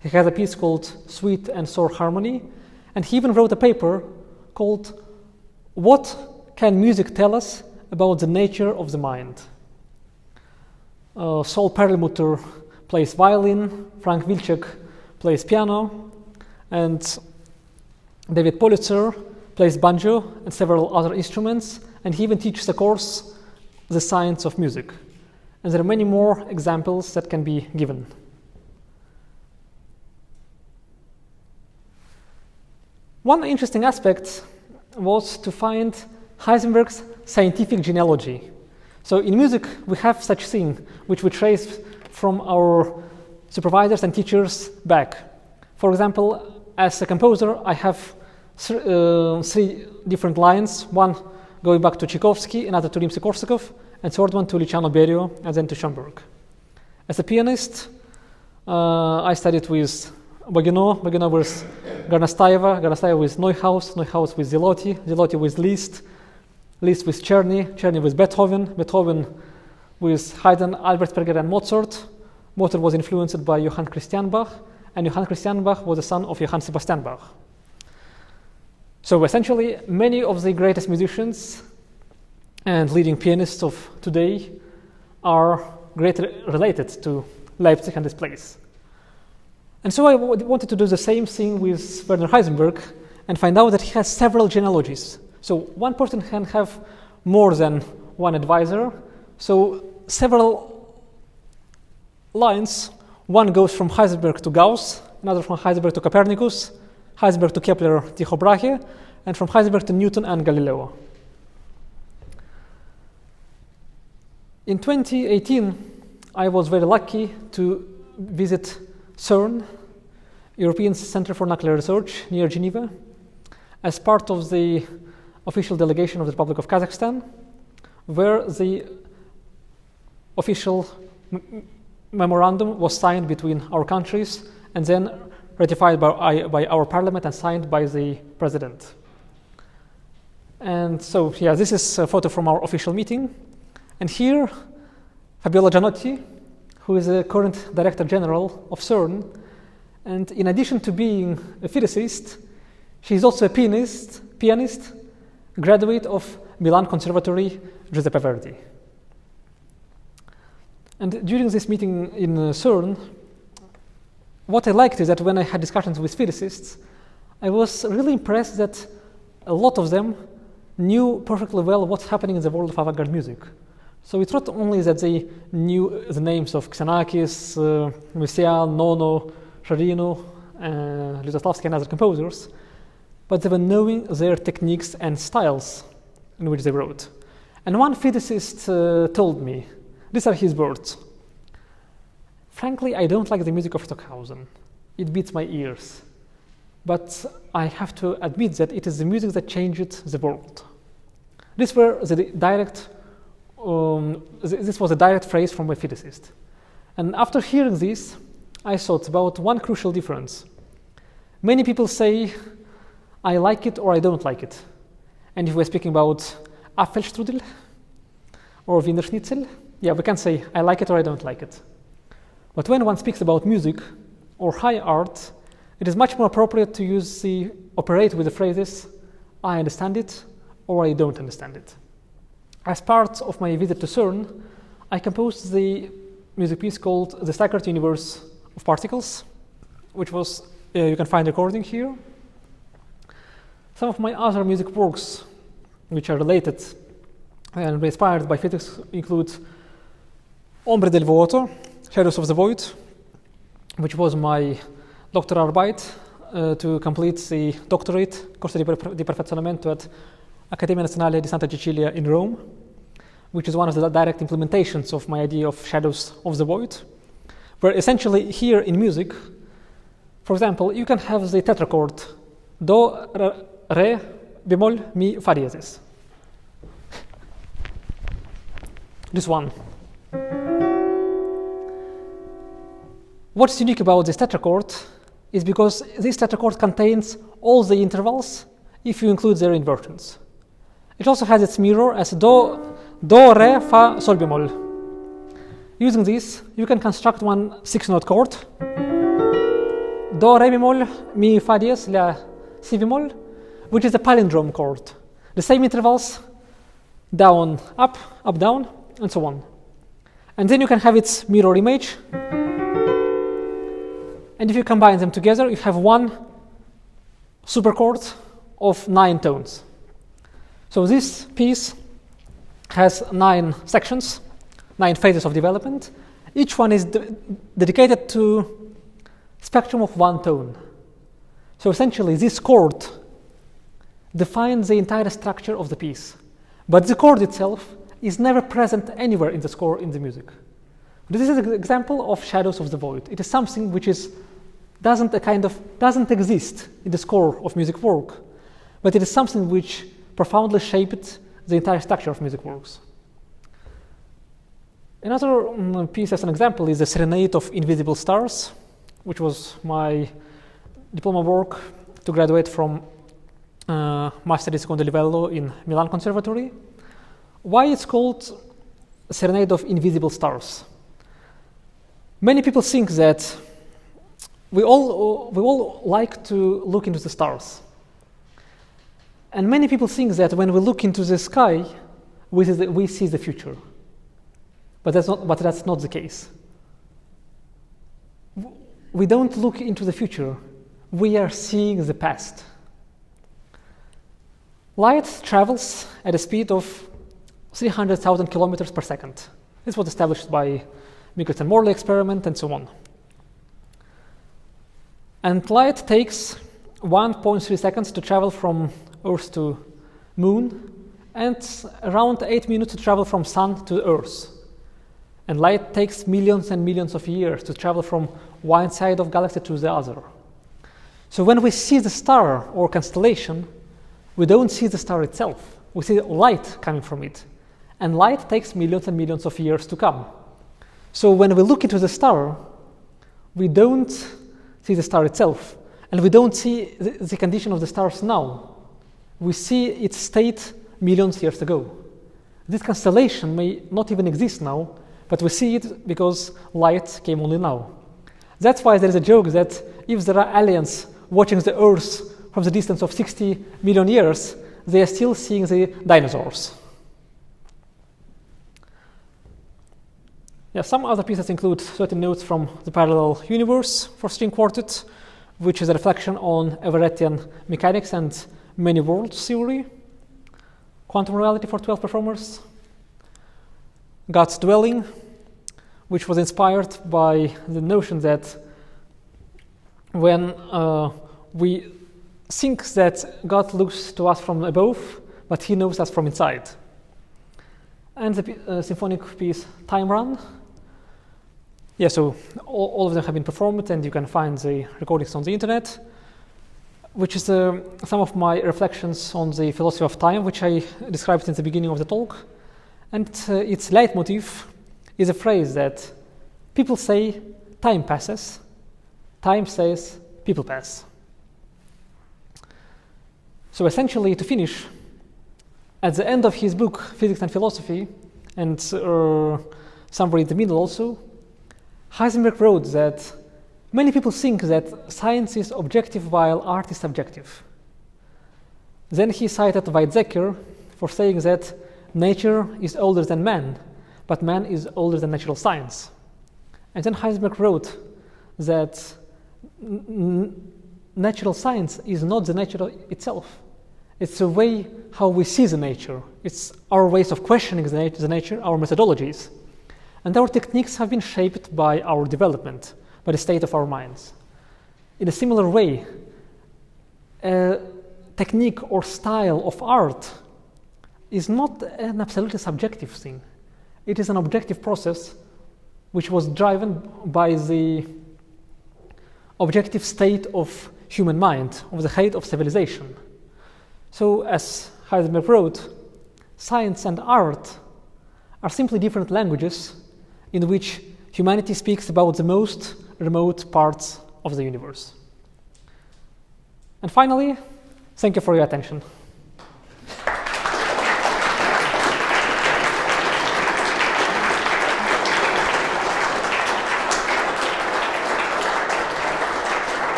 he has a piece called Sweet and Sour Harmony, and he even wrote a paper called What Can Music Tell Us About the Nature of the Mind? Saul Perlmutter plays violin, Frank Wilczek plays piano, and David Politzer plays banjo and several other instruments, and he even teaches a course, The Science of Music. And there are many more examples that can be given. One interesting aspect was to find Heisenberg's scientific genealogy. So in music, we have such thing which we trace from our supervisors and teachers back. For example, as a composer, I have three different lines, one going back to Tchaikovsky, another to Rimsky-Korsakov, and third one to Luciano Berio, and then to Schönberg. As a pianist, I studied with Boguino with Gornastayeva with Neuhaus with Ziloty with Liszt with Czerny with Beethoven with Haydn, Albertsberger, and Mozart. Mozart was influenced by Johann Christian Bach, and Johann Christian Bach was the son of Johann Sebastian Bach. So essentially, many of the greatest musicians and leading pianists of today are greatly related to Leipzig and this place. And so I wanted to do the same thing with Werner Heisenberg and find out that he has several genealogies. So one person can have more than one advisor. So several lines, one goes from Heisenberg to Gauss, another from Heisenberg to Copernicus, Heisenberg to Kepler, Tycho Brahe, and from Heisenberg to Newton and Galileo. In 2018, I was very lucky to visit CERN, European Center for Nuclear Research, near Geneva, as part of the official delegation of the Republic of Kazakhstan, where the official memorandum was signed between our countries and then ratified by our parliament and signed by the president. And so, yeah, this is a photo from our official meeting. And here, Fabiola Gianotti, who is the current Director General of CERN, and in addition to being a physicist, she is also a pianist, graduate of Milan Conservatory Giuseppe Verdi. And during this meeting in CERN, what I liked is that when I had discussions with physicists, I was really impressed that a lot of them knew perfectly well what's happening in the world of avant-garde music. So it's not only that they knew the names of Xenakis, Messiaen, Nono, Sciarrino, Lutosławski, and other composers, but they were knowing their techniques and styles in which they wrote. And one physicist told me, these are his words: "Frankly, I don't like the music of Stockhausen. It beats my ears. But I have to admit that it is the music that changed the world." These were the direct this was a direct phrase from a physicist. And after hearing this, I thought about one crucial difference. Many people say, I like it or I don't like it. And if we're speaking about Apfelstrudel or Wiener Schnitzel, yeah, we can say, I like it or I don't like it. But when one speaks about music or high art, it is much more appropriate to operate with the phrases, I understand it or I don't understand it. As part of my visit to CERN, I composed the music piece called The Staggered Universe of Particles, which was, you can find the recording here. Some of my other music works, which are related and inspired by physics, include Ombre del Vuoto, Shadows of the Void, which was my doctoral arbeit to complete the doctorate, corso di perfezionamento at Accademia Nazionale di Santa Cecilia in Rome, which is one of the direct implementations of my idea of Shadows of the Void, where essentially here in music, for example, you can have the tetrachord Do, Re, Bemol, Mi, Fa diesis. This one. What's unique about this tetrachord is because this tetrachord contains all the intervals if you include their inversions. It also has its mirror as do, re, fa, sol bemol. Using this, you can construct one 6-note chord. Do, re bemol, mi, fa diez, la, si bemol, which is a palindrome chord. The same intervals, down, up, down, and so on. And then you can have its mirror image. And if you combine them together, you have one superchord of 9 tones. So this piece has 9 sections, 9 phases of development. Each one is dedicated to spectrum of 1 tone. So essentially, this chord defines the entire structure of the piece. But the chord itself is never present anywhere in the score in the music. This is an example of shadows of the void. It is something which doesn't exist in the score of music work, but it is something which profoundly shaped the entire structure of music works. Another piece as an example is the Serenade of Invisible Stars, which was my diploma work to graduate from Master di Secondo Livello in Milan Conservatory. Why it's called Serenade of Invisible Stars? Many people think that we all like to look into the stars. And many people think that when we look into the sky, we see the future. But that's not the case. We don't look into the future. We are seeing the past. Light travels at a speed of 300,000 kilometers per second. This was established by Michelson-Morley experiment and so on. And light takes 1.3 seconds to travel from Earth to Moon, and around 8 minutes to travel from Sun to Earth. And light takes millions and millions of years to travel from one side of galaxy to the other. So when we see the star or constellation, we don't see the star itself. We see light coming from it. And light takes millions and millions of years to come. So when we look into the star, we don't see the star itself. And we don't see the condition of the stars now. We see its state millions years ago. This constellation may not even exist now, but we see it because light came only now. That's why there is a joke that if there are aliens watching the Earth from the distance of 60 million years, they are still seeing the dinosaurs. Yeah, some other pieces include certain notes from the parallel universe for string quartet, which is a reflection on Everettian mechanics and many worlds theory. Quantum reality for 12 performers. God's dwelling, which was inspired by the notion that when we think that God looks to us from above, but he knows us from inside. And the symphonic piece Time Run. Yeah, so all of them have been performed, and you can find the recordings on the internet, which is some of my reflections on the philosophy of time, which I described in the beginning of the talk. And its leitmotif is a phrase that people say time passes, time says people pass. So essentially, to finish, at the end of his book, Physics and Philosophy, and somewhere in the middle also, Heisenberg wrote that many people think that science is objective while art is subjective. Then he cited Weizsäcker for saying that nature is older than man, but man is older than natural science. And then Heisenberg wrote that natural science is not the nature itself. It's the way how we see the nature. It's our ways of questioning the nature, our methodologies. And our techniques have been shaped by our development, by the state of our minds. In a similar way, a technique or style of art is not an absolutely subjective thing. It is an objective process which was driven by the objective state of human mind, of the height of civilization. So, as Heisenberg wrote, science and art are simply different languages in which humanity speaks about the most remote parts of the universe. And finally, thank you for your attention.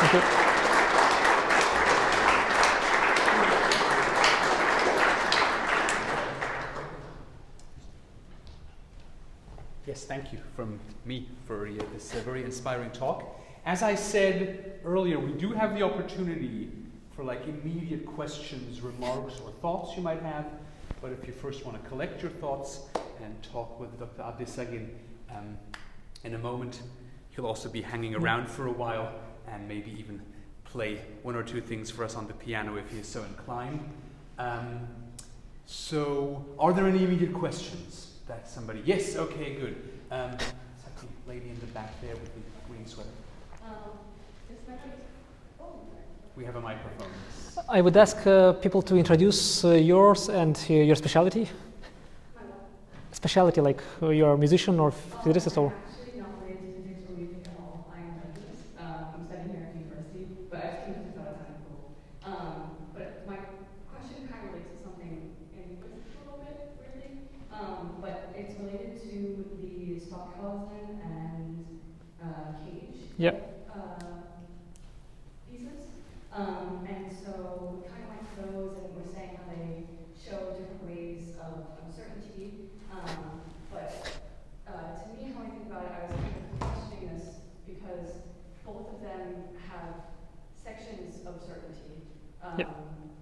Thank you. Yes, thank you from me for this very inspiring talk. As I said earlier, we do have the opportunity for like immediate questions, remarks, or thoughts you might have. But if you first want to collect your thoughts and talk with Dr. Abdyssagin in a moment, he'll also be hanging around for a while and maybe even play one or two things for us on the piano if he is so inclined. So, are there any immediate questions? That somebody, yes, okay, good. It's like the lady in the back there with the green sweater. We have a microphone. I would ask people to introduce yours and your specialty. Specialty, like you're a musician or physicist or. Actually, not related to digital music at all. I'm a journalist. I'm studying here at university, but I just came to thought it sounded cool. But my question kind of relates to something in linguistics a little bit, weirdly. But it's related to the Stockhausen and Cage pieces. And so we kind of went through those and we're saying how they show different ways of uncertainty. But to me, how I think about it, I was kind of questioning this because both of them have sections of certainty.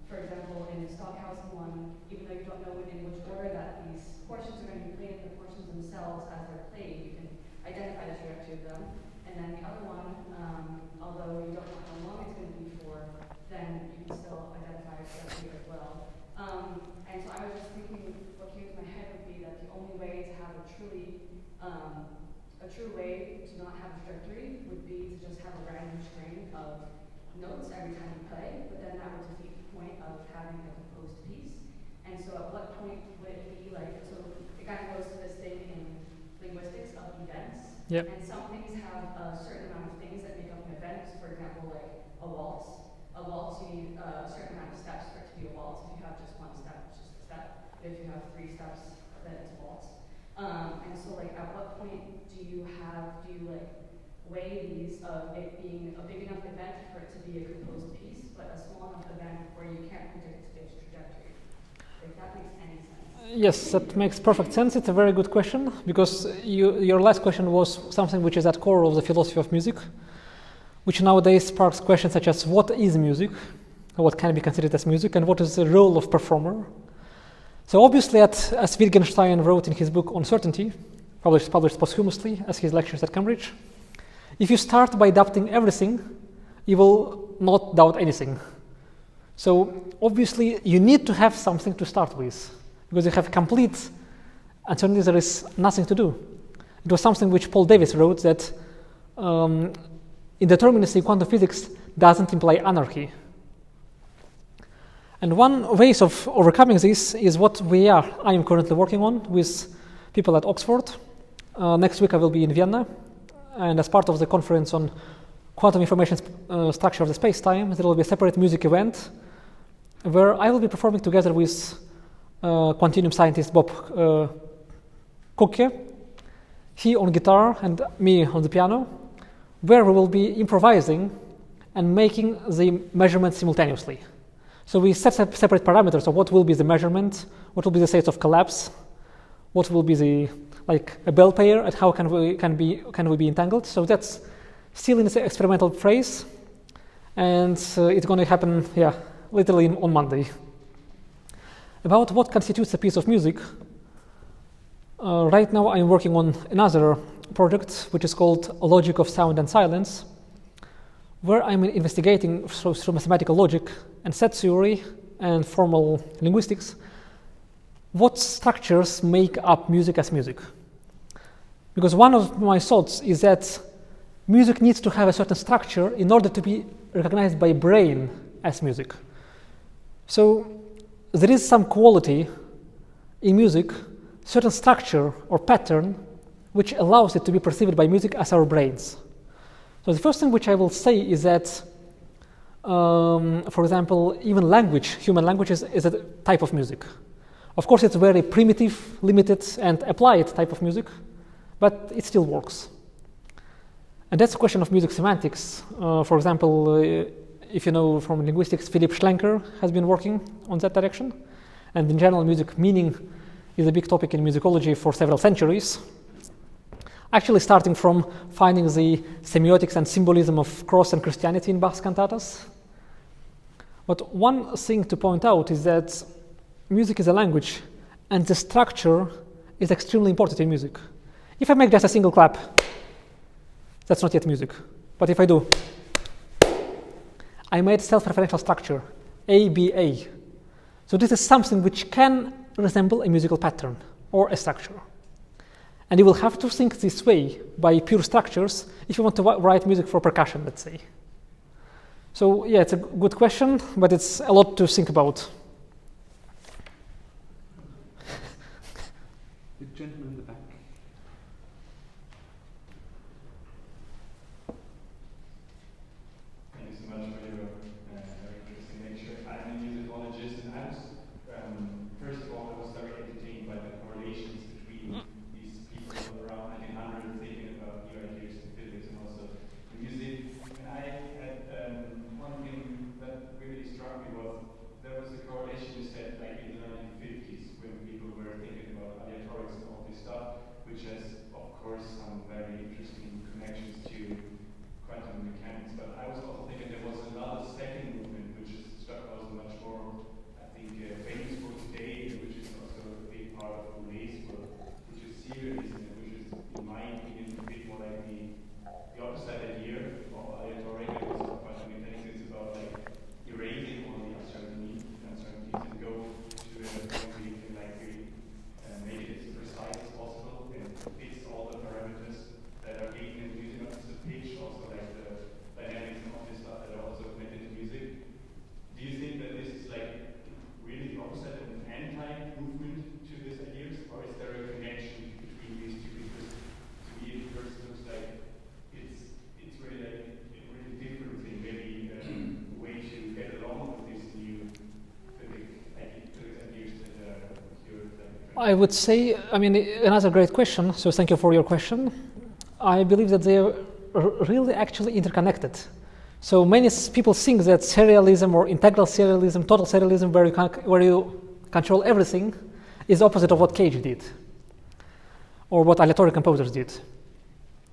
For example, in the Stockhausen one, even though you don't know in which order that these portions are going to be played, the portions themselves as they're played, you can identify the trajectory of them. And then the other one, although you don't know how long it's going to be for, then you can still identify the trajectory as well. And so I was just thinking, what came to my head would be that the only way to have a true way to not have a trajectory would be to just have a random string of notes every time you play, but then that would defeat the point of having a composed piece. And so at what point would it be like, so it kind of goes to this thing in linguistics of events. Yep. And some things have a certain amount of things that make up an event. For example, like a waltz. A waltz, you need a certain amount of steps for it to be a waltz. If you have just one step, it's just a step. But if you have 3 steps, then it's a waltz. And so like at what point do you like weigh these of it being a big enough event for it to be a composed piece, but a small enough event where you can't predict its trajectory? If that makes any sense. Yes, that makes perfect sense. It's a very good question because your last question was something which is at core of the philosophy of music, which nowadays sparks questions such as what is music, what can be considered as music, and what is the role of performer. So obviously, as Wittgenstein wrote in his book Uncertainty, published posthumously as his lectures at Cambridge, if you start by doubting everything, you will not doubt anything. So obviously, you need to have something to start with, because you have complete uncertainty, there is nothing to do. It was something which Paul Davies wrote that indeterminacy in quantum physics doesn't imply anarchy. And one way of overcoming this is what I am currently working on with people at Oxford. Next week I will be in Vienna, and as part of the conference on quantum information structure of the space-time, there will be a separate music event where I will be performing together with quantum scientist Bob Kukke, he on guitar and me on the piano, where we will be improvising and making the measurements simultaneously. So we set separate parameters of what will be the measurement, what will be the state of collapse, what will be the like a bell pair, and how can we be entangled. So that's still in the experimental phase, and it's going to happen, literally on Monday. About what constitutes a piece of music, right now I'm working on another project which is called Logic of Sound and Silence, where I'm investigating through mathematical logic and set theory and formal linguistics what structures make up music as music. Because one of my thoughts is that music needs to have a certain structure in order to be recognized by brain as music. So there is some quality in music, certain structure or pattern, which allows it to be perceived by music as our brains. So the first thing which I will say is that, for example, even language, human language is a type of music. Of course, it's a very primitive, limited, and applied type of music, but it still works. And that's a question of music semantics. For example, if you know from linguistics, Philipp Schlenker has been working on that direction. And in general, music meaning is a big topic in musicology for several centuries. Actually starting from finding the semiotics and symbolism of cross and Christianity in Bach's cantatas. But one thing to point out is that music is a language, and the structure is extremely important in music. If I make just a single clap, that's not yet music. But if I do, I made self-referential structure, A, B, A. So this is something which can resemble a musical pattern or a structure. And you will have to think this way by pure structures if you want to write music for percussion, let's say. So yeah, it's a good question, but it's a lot to think about. The gentleman in the back. Thank you so much for your very interesting lecture. I'm a musicologist, and I was, first of all, I was very entertained by the correlations between these people around 1900 thinking about new ideas in physics and also music. And I had one thing that really struck me was there was a correlation you said like in the 1950s when people were thinking about aleatorics and all this stuff, which has, of course, some very interesting connections to quantum mechanics. But I was also thinking there was another second movement, which is Stockhausen much more, I think, famous for today, which is also a big part of Pauli's work, which is serialism, which is, in my opinion, a bit more like the opposite idea of aleatoric and also quantum mechanics. It's about like erasing all the uncertainties and go to a point where you can like really make it as precise as possible and fix all the parameters that are given in music, not just the pitch, also like the dynamics and all this stuff that are also connected to music. Do you think that this is like really the opposite of an anti-movement to these ideas, or is there a connection between these two? Because to me it first looks like it's really like a really different thing, maybe a way to get along with these new physics ideas that you're I would say, I mean, another great question, so thank you for your question. I believe that they are really actually interconnected. So many people think that serialism or integral serialism, total serialism, where you control everything, is opposite of what Cage did, or what aleatoric composers did.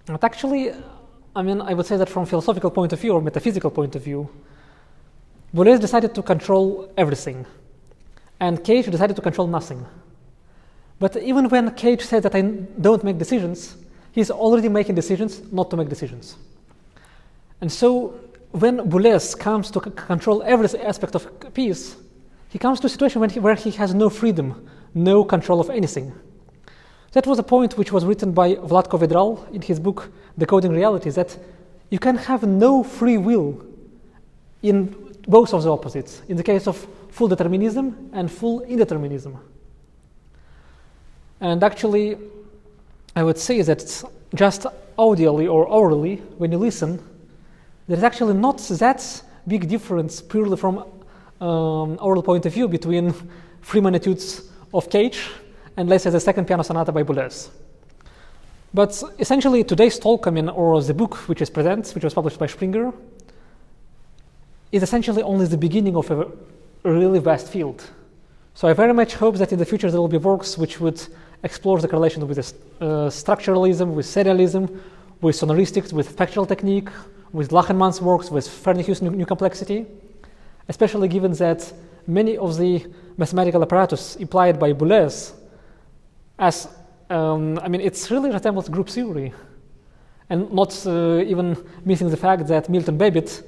But actually, I mean, I would say that from philosophical point of view or metaphysical point of view, Boulez decided to control everything, and Cage decided to control nothing. But even when Cage said that I don't make decisions, he's already making decisions not to make decisions. And so when Boulez comes to control every aspect of a piece, he comes to a situation where he has no freedom, no control of anything. That was a point which was written by Vlatko Vedral in his book Decoding Reality, that you can have no free will in both of the opposites, in the case of full determinism and full indeterminism. And actually, I would say that just audially or orally, when you listen, there's actually not that big difference purely from oral point of view between Freeman etudes of Cage and, let's say, the second piano sonata by Boulez. But essentially, today's talk, I mean, or the book which is present, which was published by Springer, is essentially only the beginning of a really vast field. So I very much hope that in the future there will be works which would explore the correlation with structuralism, with serialism, with sonoristics, with spectral technique, with Lachenmann's works, with Fernihu's new complexity, especially given that many of the mathematical apparatus implied by Boulez, as I mean, it's really resembles group theory, and not even missing the fact that Milton Babbitt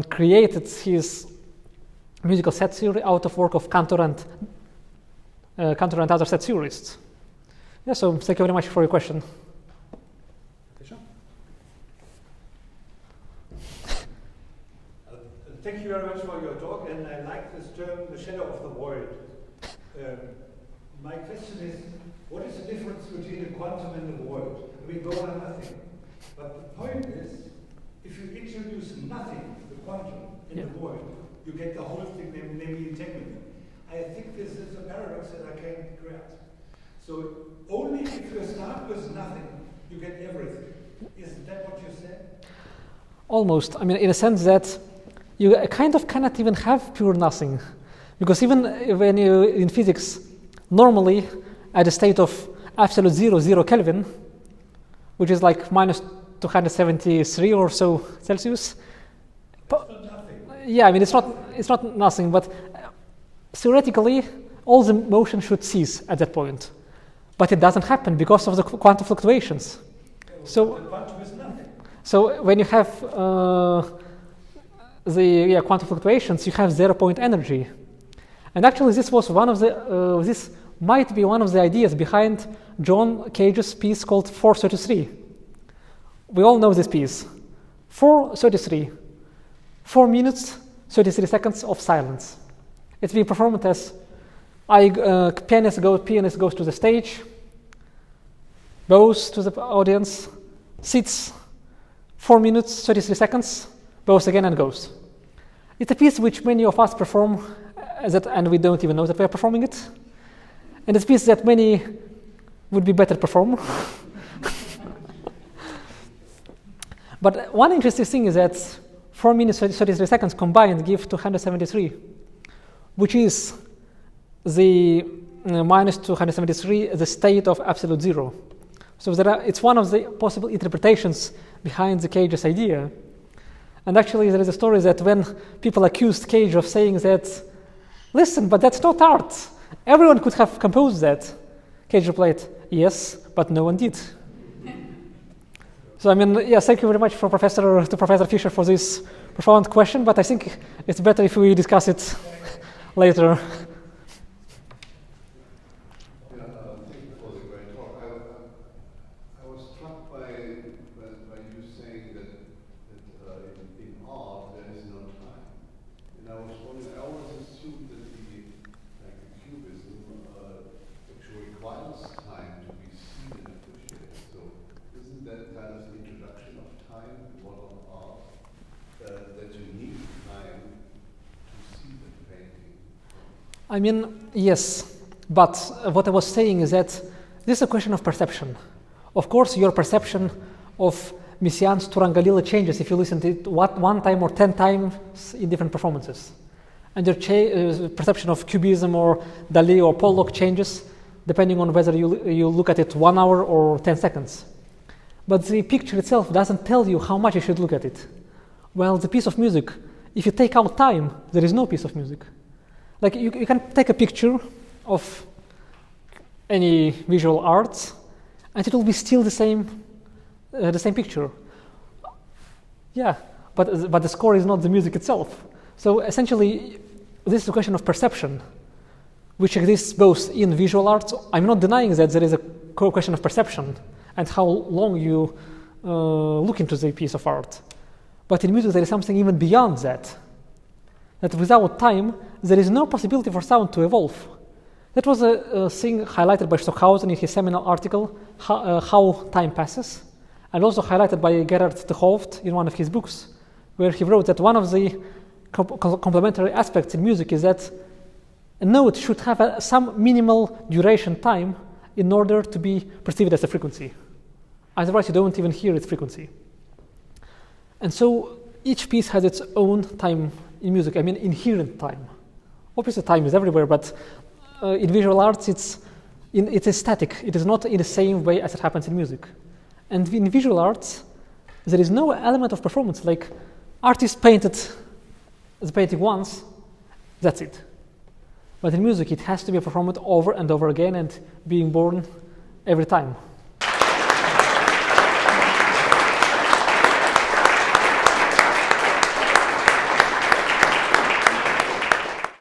created his musical set theory out of work of Cantor and other set theorists. Yeah, so thank you very much for your question. Thank you very much for your talk, and I like this term, the shadow of the void. My question is, what is the difference between the quantum and the void? I mean, both are nothing. But the point is If you introduce nothing, the quantum, in the void, you get the whole thing, namely entanglement. I think this is a paradox that I can't grasp. So only if you start with nothing, you get everything. Isn't that what you said? Almost. I mean, in a sense that you kind of cannot even have pure nothing. Because even when you, in physics, normally at a state of absolute 0 Kelvin, which is like minus 273 or so Celsius. Yeah, I mean, it's not nothing, but theoretically, all the motion should cease at that point. But it doesn't happen because of the quantum fluctuations. So when you have the quantum fluctuations, you have 0-point energy. And actually, this was one of the this might be one of the ideas behind John Cage's piece called 433. We all know this piece. 433, 4 minutes, 33 seconds of silence. It's being performed as pianist goes to the stage, bows to the audience, sits 4 minutes, 33 seconds, bows again and goes. It's a piece which many of us perform, and we don't even know that we are performing it. And it's a piece that many would be better perform. But one interesting thing is that 4 minutes, 33 seconds combined give 273, which is the minus 273, the state of absolute zero. So it's one of the possible interpretations behind the Cage's idea. And actually, there is a story that when people accused Cage of saying that, listen, but that's not art. Everyone could have composed that. Cage replied, yes, but no one did. So I mean, yes, thank you very much to Professor Fischer for this profound question, but I think it's better if we discuss it later. I mean, yes, but what I was saying is that this is a question of perception. Of course, your perception of Messiaen's Turangalila changes if you listen to it one time or 10 times in different performances. And your perception of Cubism or Dali or Pollock changes depending on whether you look at it 1 hour or 10 seconds. But the picture itself doesn't tell you how much you should look at it. Well, the piece of music, if you take out time, there is no piece of music. Like you can take a picture of any visual arts, and it will be still the same picture. Yeah, but the score is not the music itself. So essentially, this is a question of perception, which exists both in visual arts. I'm not denying that there is a question of perception and how long you look into the piece of art. But in music, there is something even beyond that. That without time, there is no possibility for sound to evolve. That was a thing highlighted by Stockhausen in his seminal article, How Time Passes, and also highlighted by Gerhard de Hooft in one of his books, where he wrote that one of the complementary aspects in music is that a note should have some minimal duration time in order to be perceived as a frequency. Otherwise, you don't even hear its frequency. And so each piece has its own time in music, I mean inherent time. Obviously time is everywhere, but in visual arts it is static. It is not in the same way as it happens in music. And in visual arts, there is no element of performance, like artists painted the painting once, that's it. But in music it has to be performed over and over again and being born every time.